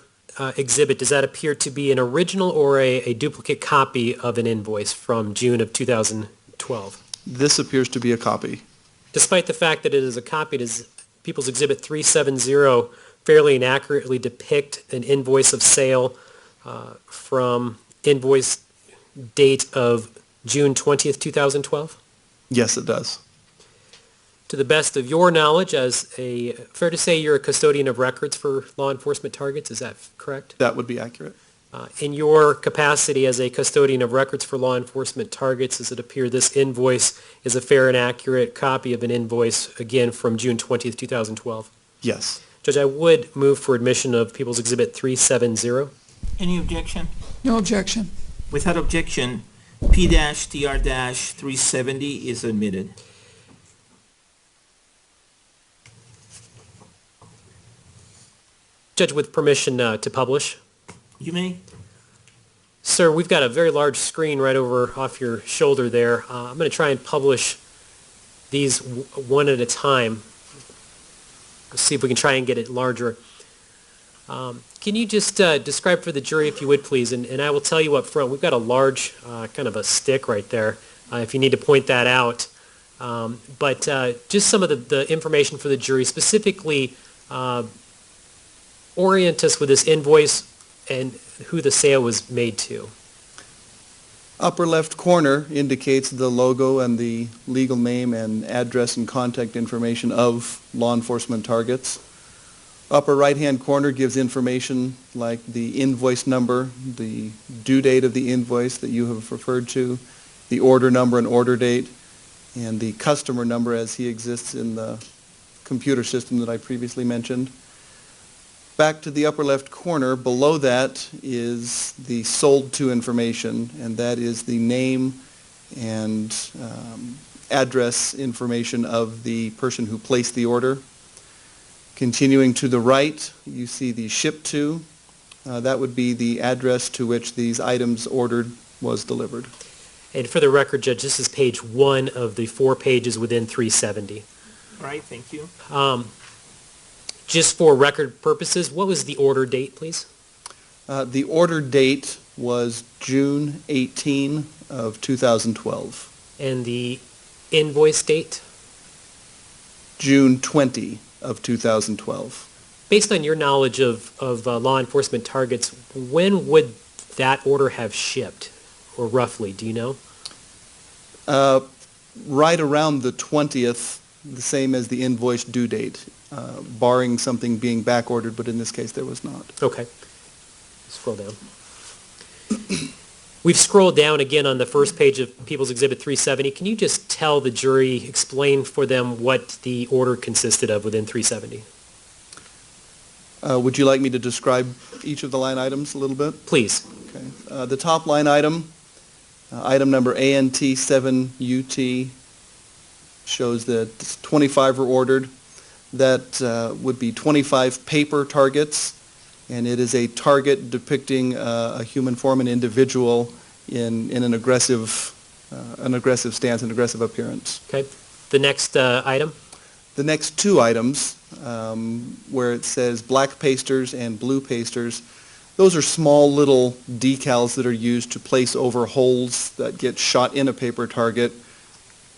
exhibit, does that appear to be an original or a duplicate copy of an invoice from June of 2012? This appears to be a copy. Despite the fact that it is a copy, does People's Exhibit 370 fairly and accurately depict an invoice of sale from invoice date of June 20th, 2012? Yes, it does. To the best of your knowledge, fair to say you're a custodian of records for Law Enforcement Targets, is that correct? That would be accurate. In your capacity as a custodian of records for Law Enforcement Targets, does it appear this invoice is a fair and accurate copy of an invoice, again, from June 20th, 2012? Yes. Judge, I would move for admission of People's Exhibit 370. Any objection? No objection. Without objection, P-TR-370 is admitted. Judge, with permission to publish. You may. Sir, we've got a very large screen right over off your shoulder there. I'm going to try and publish these one at a time. Let's see if we can try and get it larger. Can you just describe for the jury, if you would, please, and I will tell you up front, we've got a large kind of a stick right there, if you need to point that out. But just some of the information for the jury, specifically orient us with this invoice and who the sale was made to. Upper left corner indicates the logo and the legal name and address and contact information of law enforcement targets. Upper right-hand corner gives information like the invoice number, the due date of the invoice that you have referred to, the order number and order date, and the customer number as he exists in the computer system that I previously mentioned. Back to the upper left corner, below that is the sold to information, and that is the name and address information of the person who placed the order. Continuing to the right, you see the ship to. That would be the address to which these items ordered was delivered. And for the record, Judge, this is page 1 of the 4 pages within 370. All right, thank you. Just for record purposes, what was the order date, please? The order date was June 18 of 2012. And the invoice date? June 20 of 2012. Based on your knowledge of law enforcement targets, when would that order have shipped, or roughly, do you know? Right around the 20th, the same as the invoice due date, barring something being back ordered, but in this case there was not. Okay. Scroll down. We've scrolled down again on the first page of People's Exhibit 370. Can you just tell the jury, explain for them what the order consisted of within 370? Would you like me to describe each of the line items a little bit? Please. Okay. The top line item, item number ANT7UT, shows that 25 were ordered. That would be 25 paper targets, and it is a target depicting a human form, an individual in an aggressive stance, an aggressive appearance. Okay. The next item? The next two items, where it says black pasters and blue pasters, those are small little decals that are used to place over holes that get shot in a paper target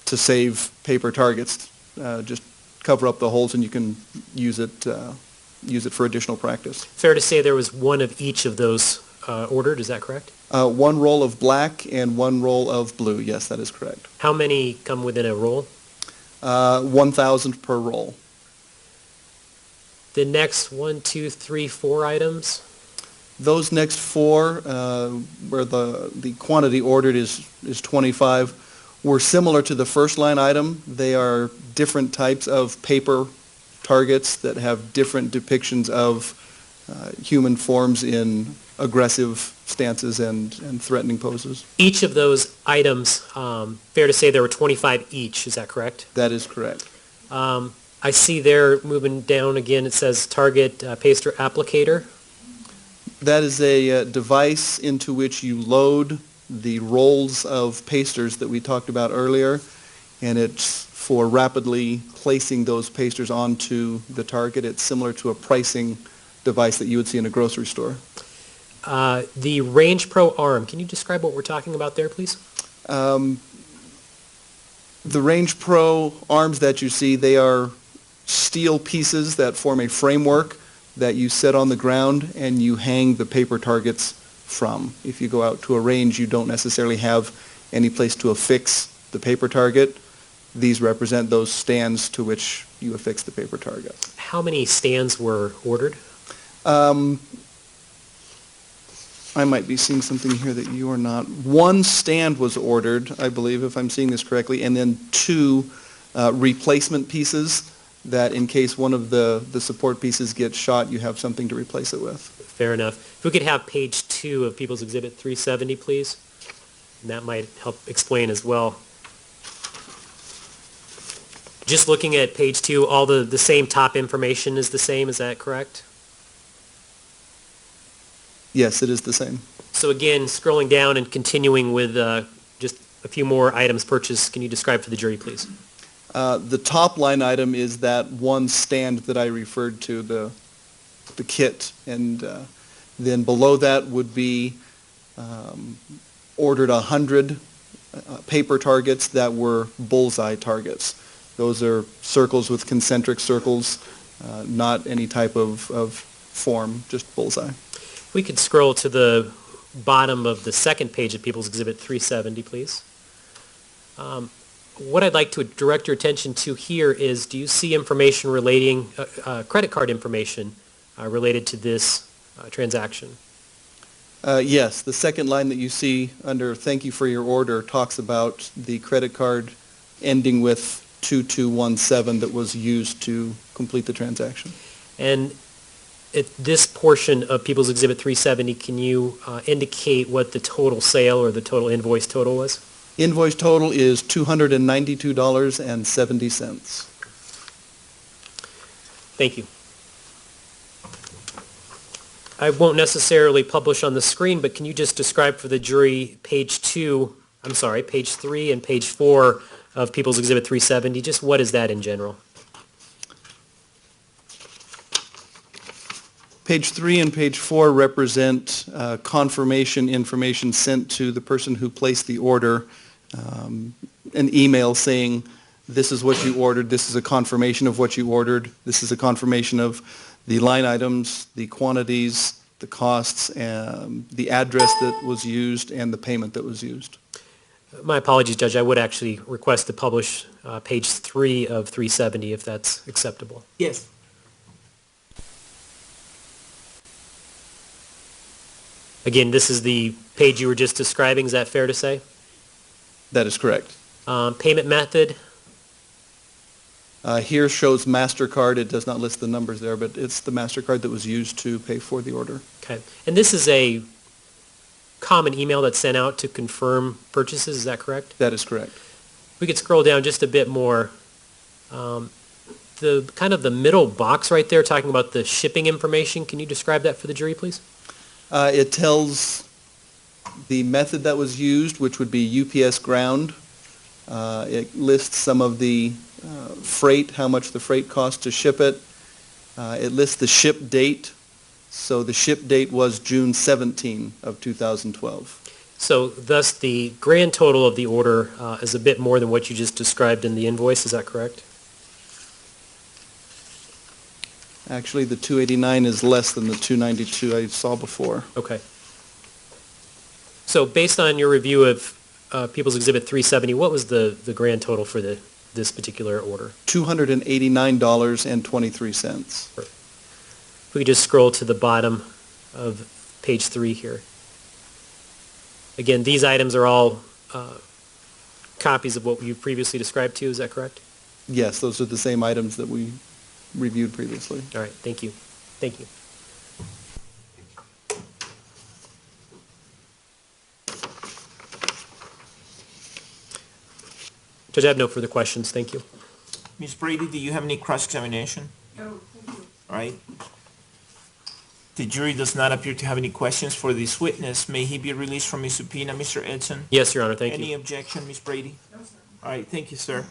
to save paper targets. Just cover up the holes and you can use it for additional practice. Fair to say there was one of each of those ordered, is that correct? One roll of black and one roll of blue, yes, that is correct. How many come within a roll? 1,000 per roll. The next 1, 2, 3, 4 items? Those next four, where the quantity ordered is 25, were similar to the first line item. They are different types of paper targets that have different depictions of human forms in aggressive stances and threatening poses. Each of those items, fair to say there were 25 each, is that correct? That is correct. I see there, moving down again, it says target paster applicator. That is a device into which you load the rolls of pasters that we talked about earlier, and it's for rapidly placing those pasters onto the target. It's similar to a pricing device that you would see in a grocery store. The Range Pro arm, can you describe what we're talking about there, please? The Range Pro arms that you see, they are steel pieces that form a framework that you set on the ground and you hang the paper targets from. If you go out to a range, you don't necessarily have any place to affix the paper target. These represent those stands to which you affix the paper target. How many stands were ordered? I might be seeing something here that you are not. One stand was ordered, I believe, if I'm seeing this correctly, and then two replacement pieces that in case one of the support pieces gets shot, you have something to replace it with. Fair enough. If we could have page 2 of People's Exhibit 370, please. and that might help explain as well. Just looking at page 2, all the same top information is the same, is that correct? Yes, it is the same. So again, scrolling down and continuing with just a few more items purchased, can you describe for the jury, please? The top line item is that one stand that I referred to, the kit, and then below that would be ordered 100 paper targets that were bullseye targets. Those are circles with concentric circles, not any type of form, just bullseye. We could scroll to the bottom of the second page of People's Exhibit 370, please. What I'd like to direct your attention to here is, do you see information relating, credit card information related to this transaction? Yes, the second line that you see under "Thank you for your order" talks about the credit card ending with 2217 that was used to complete the transaction. And at this portion of People's Exhibit 370, can you indicate what the total sale or the total invoice total was? Invoice total is $292.70. Thank you. I won't necessarily publish on the screen, but can you just describe for the jury page 3 and page 4 of People's Exhibit 370, just what is that in general? Page 3 and page 4 represent confirmation information sent to the person who placed the order, an email saying, this is what you ordered, this is a confirmation of what you ordered, this is a confirmation of the line items, the quantities, the costs, the address that was used, and the payment that was used. My apologies, Judge. I would actually request to publish page 3 of 370 if that's acceptable. Yes. Again, this is the page you were just describing. Is that fair to say? That is correct. Payment method? Here shows MasterCard. It does not list the numbers there, but it's the MasterCard that was used to pay for the order. Okay. And this is a common email that's sent out to confirm purchases. Is that correct? That is correct. We could scroll down just a bit more. The kind of the middle box right there talking about the shipping information. Can you describe that for the jury, please? It tells the method that was used, which would be UPS ground. It lists some of the freight, how much the freight cost to ship it. It lists the ship date. So the ship date was June 17 of 2012. So thus the grand total of the order is a bit more than what you just described in the invoice. Is that correct? Actually, the 289 is less than the 292 I saw before. Okay. So based on your review of People's Exhibit 370, what was the grand total for this particular order? $289.23. If we could just scroll to the bottom of page 3 here. Again, these items are all copies of what you previously described to, is that correct? Yes, those are the same items that we reviewed previously. All right, thank you. Thank you. Judge, I have no further questions. Thank you. Ms. Brady, do you have any cross-examination? No, thank you. All right. The jury does not appear to have any questions for this witness. May he be released from his subpoena, Mr. Edson? Yes, Your Honor, thank Any you. objection, Ms. Brady? No, sir. All right, thank you, sir.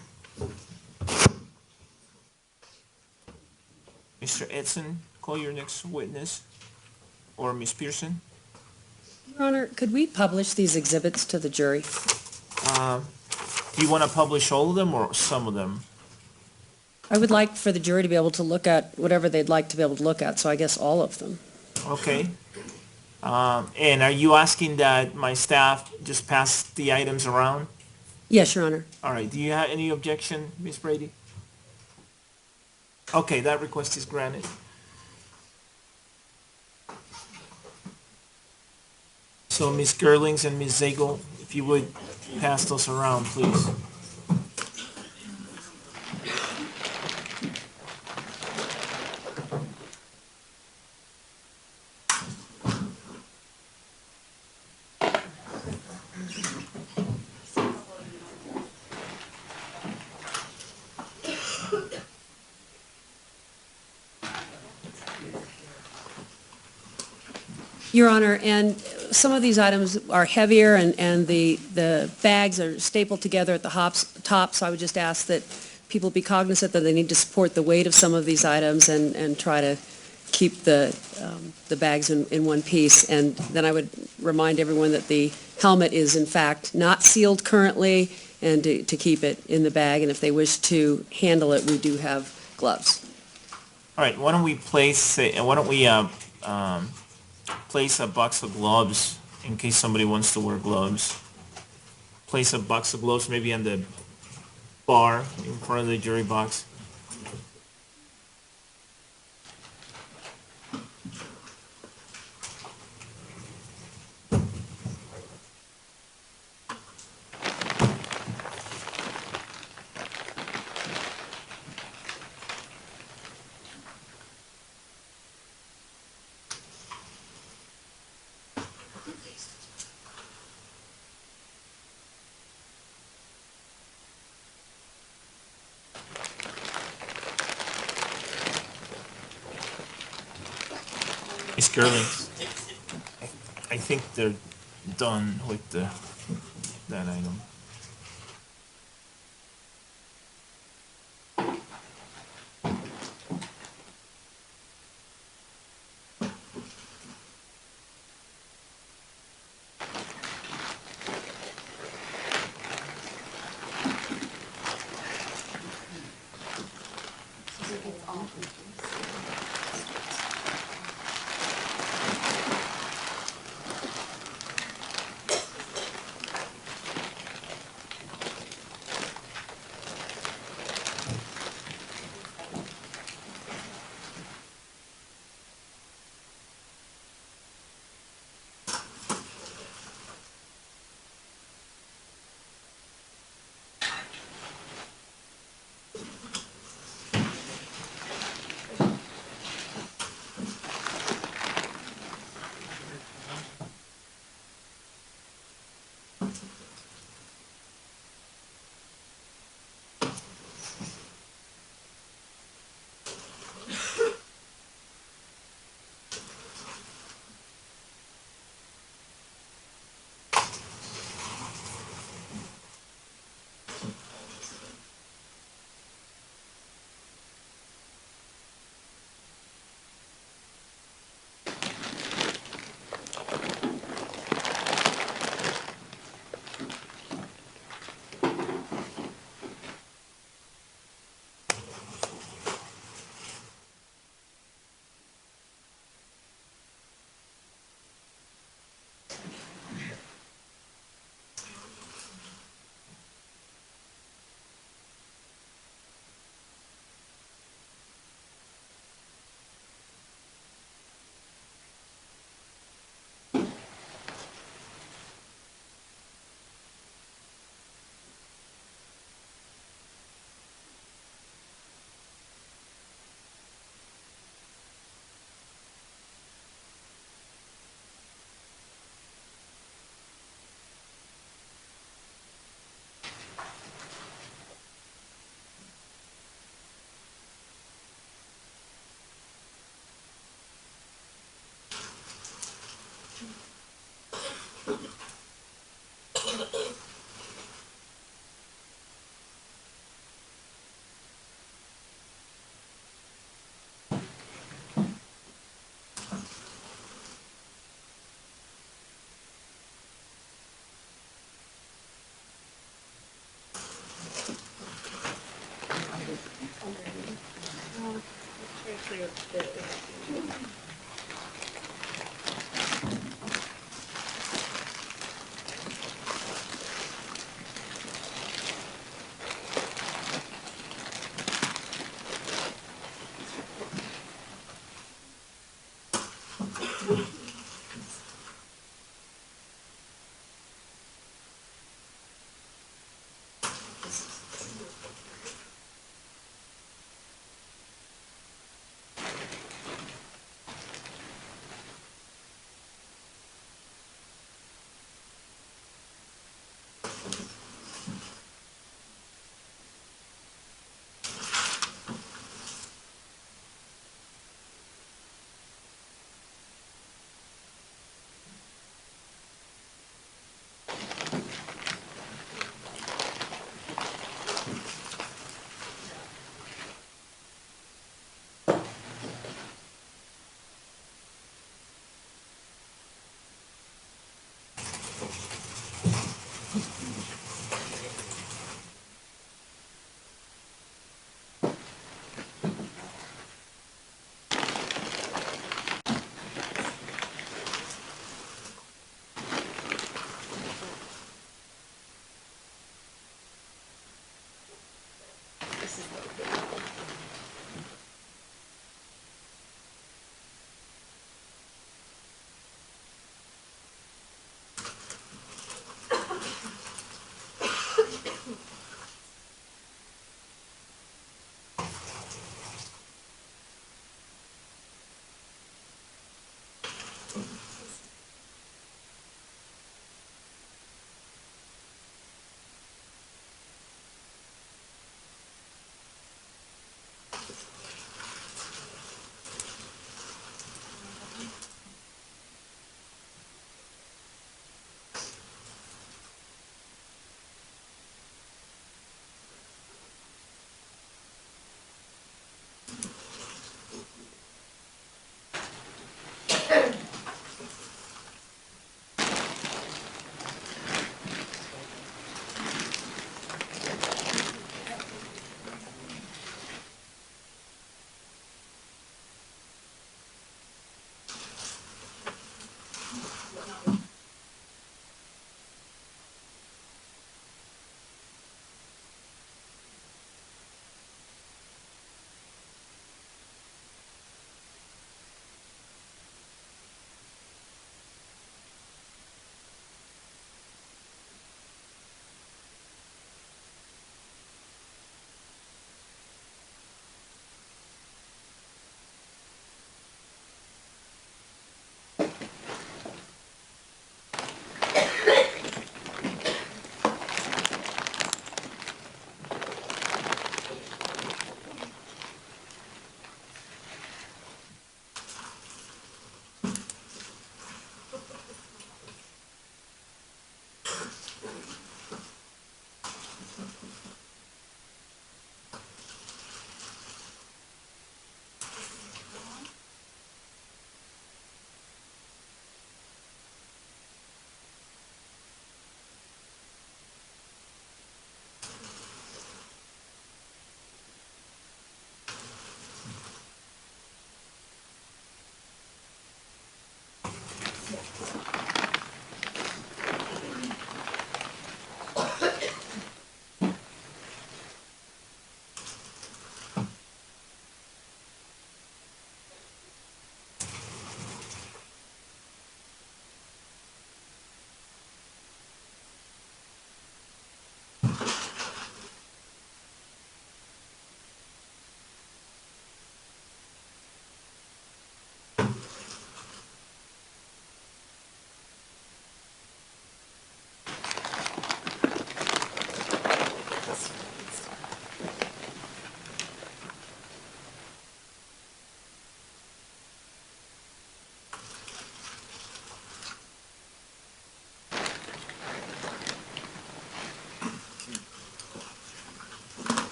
Mr. Edson, call your next witness, or Ms. Pearson. Your Honor, could we publish these exhibits to the jury? Do you want to publish all of them or some of them? I would like for the jury to be able to look at whatever they'd like to be able to look at, so I guess all of them. Okay. And are you asking that my staff just pass the items around? Yes, Your Honor. All right, do you have any objection, Ms. Brady? Okay, that request is granted. So Ms. Gerlings and Ms. Zagel, if you would pass those around, please. Your Honor, and some of these items are heavier, and the bags are stapled together at the top, so I would just ask that people be cognizant that they need to support the weight of some of these items and try to keep the bags in one piece. And then I would remind everyone that the helmet is in fact not sealed currently, and to keep it in the bag, and if they wish to handle it, we do have gloves. All right, why don't we place a box of gloves in case somebody wants to wear gloves. Place a box of gloves maybe on the bar in front of the jury box. Miss Gerling, I think they're done with that item.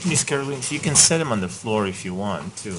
Miss Caroline, so you can set them on the floor if you want to.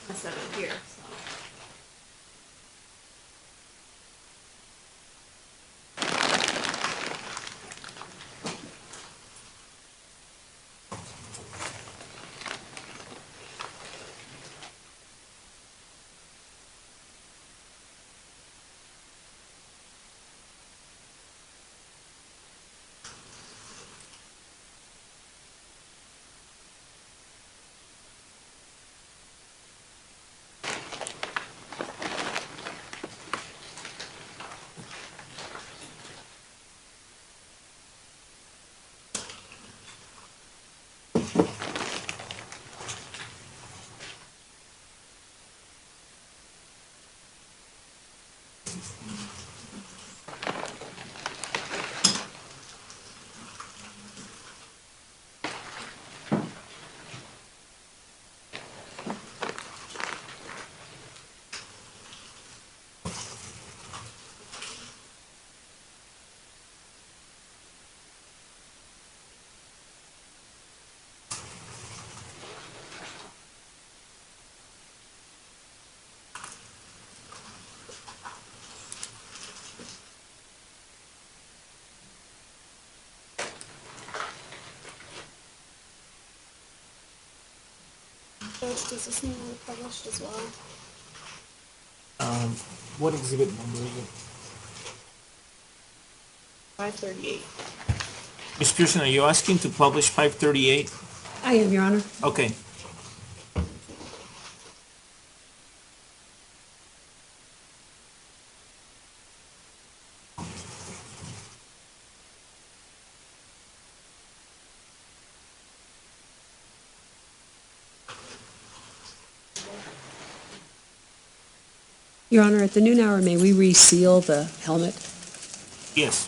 I set it here, so. Judge, does this need to be published as well? What exhibit number is it? 538. Ms. Pearson, are you asking to publish 538? I am, Your Honor. Okay. Your Honor, at the noon hour, may we reseal the helmet? Yes.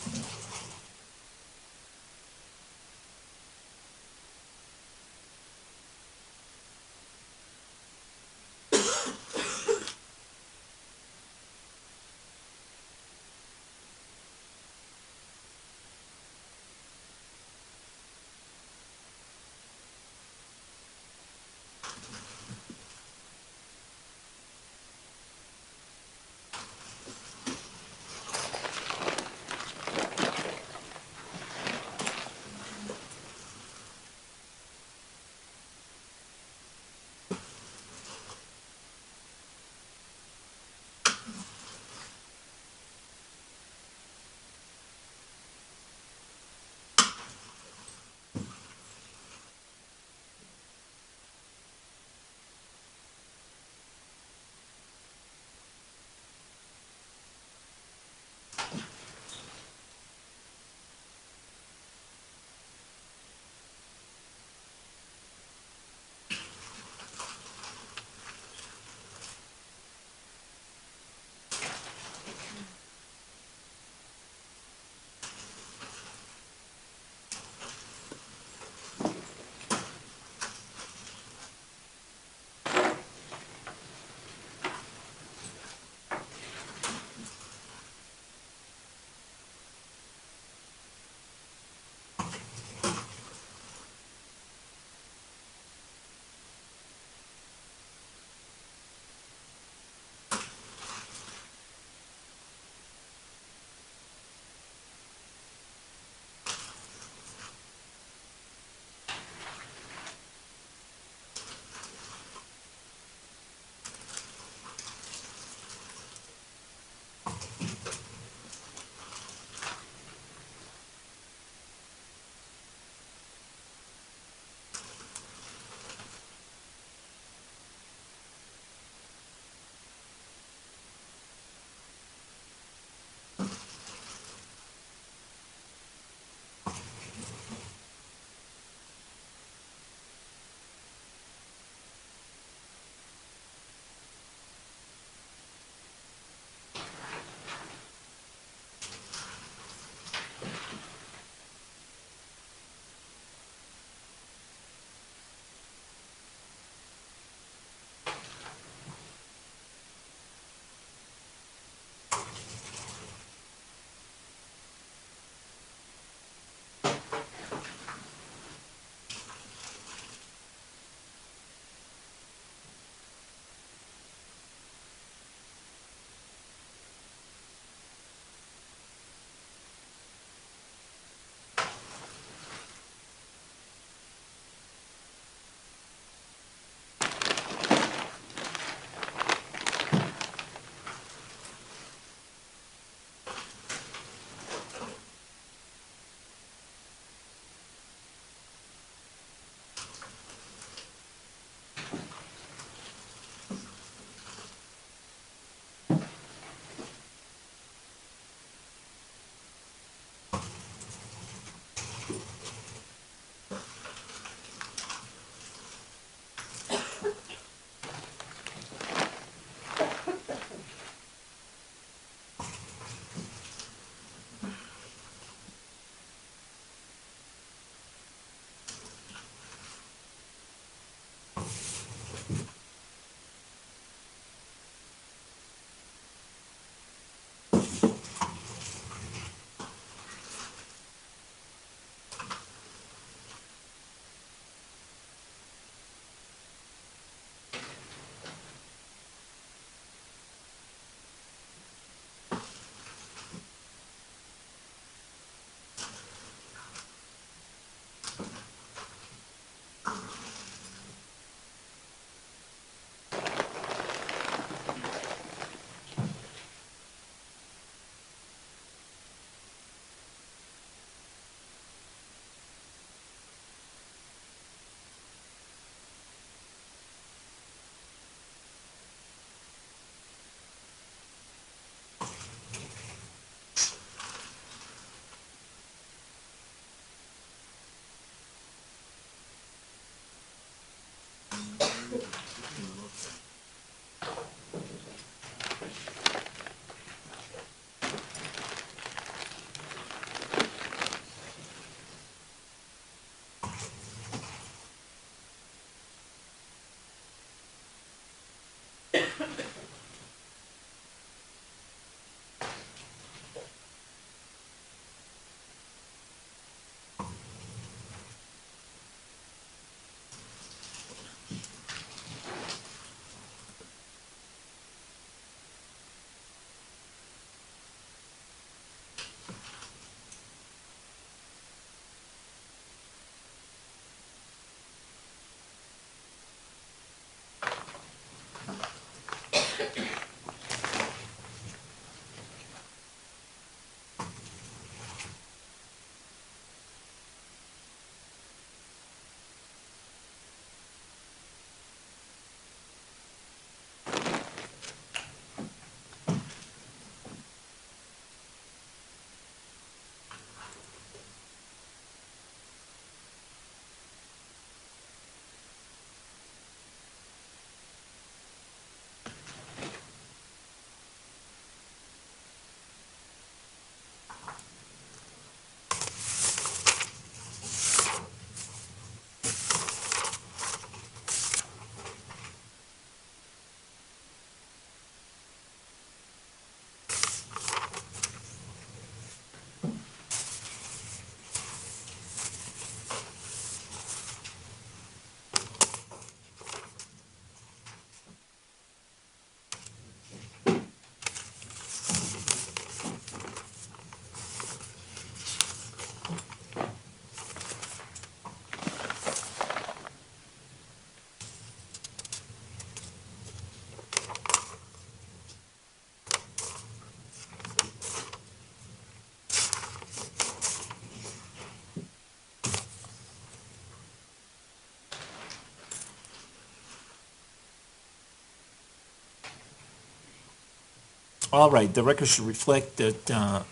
All right, the record should reflect that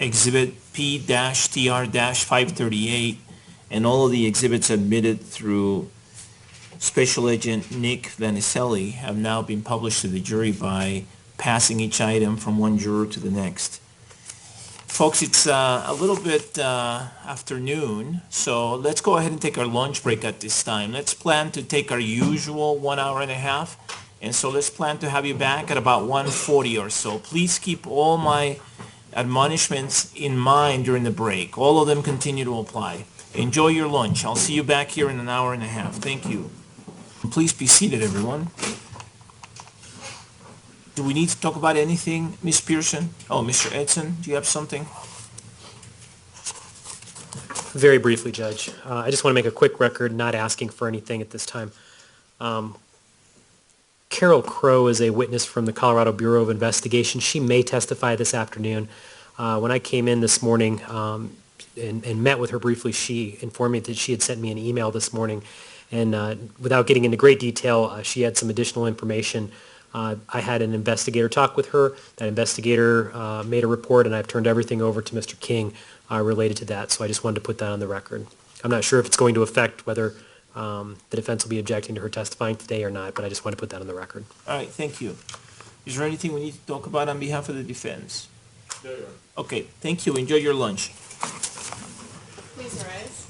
Exhibit P-TR-538 and all of the exhibits admitted through Special Agent Nick Vanicelli have now been published to the jury by passing each item from one juror to the next. Folks, it's a little bit afternoon, so let's go ahead and take our lunch break at this time. Let's plan to take our usual 1 hour and a half, and so let's plan to have you back at about 1:40 or so. Please keep all my admonishments in mind during the break. All of them continue to apply. Enjoy your lunch. I'll see you back here in an hour and a half. Thank you. Please be seated, everyone. Do we need to talk about anything, Ms. Pearson? Oh, Mr. Edson, do you have something? Very briefly, Judge. I just want to make a quick record, not asking for anything at this time. Carol Crow is a witness from the Colorado Bureau of Investigation. She may testify this afternoon. When I came in this morning and met with her briefly, she informed me that she had sent me an email this morning. And without getting into great detail, she had some additional information. I had an investigator talk with her. That investigator made a report, and I've turned everything over to Mr. King related to that. So I just wanted to put that on the record. I'm not sure if it's going to affect whether the defense will be objecting to her testifying today or not, but I just want to put that on the record. All right, thank you. Is there anything we need to talk about on behalf of the defense? No, Your Honor. Okay, thank you. Enjoy your lunch. Please rise.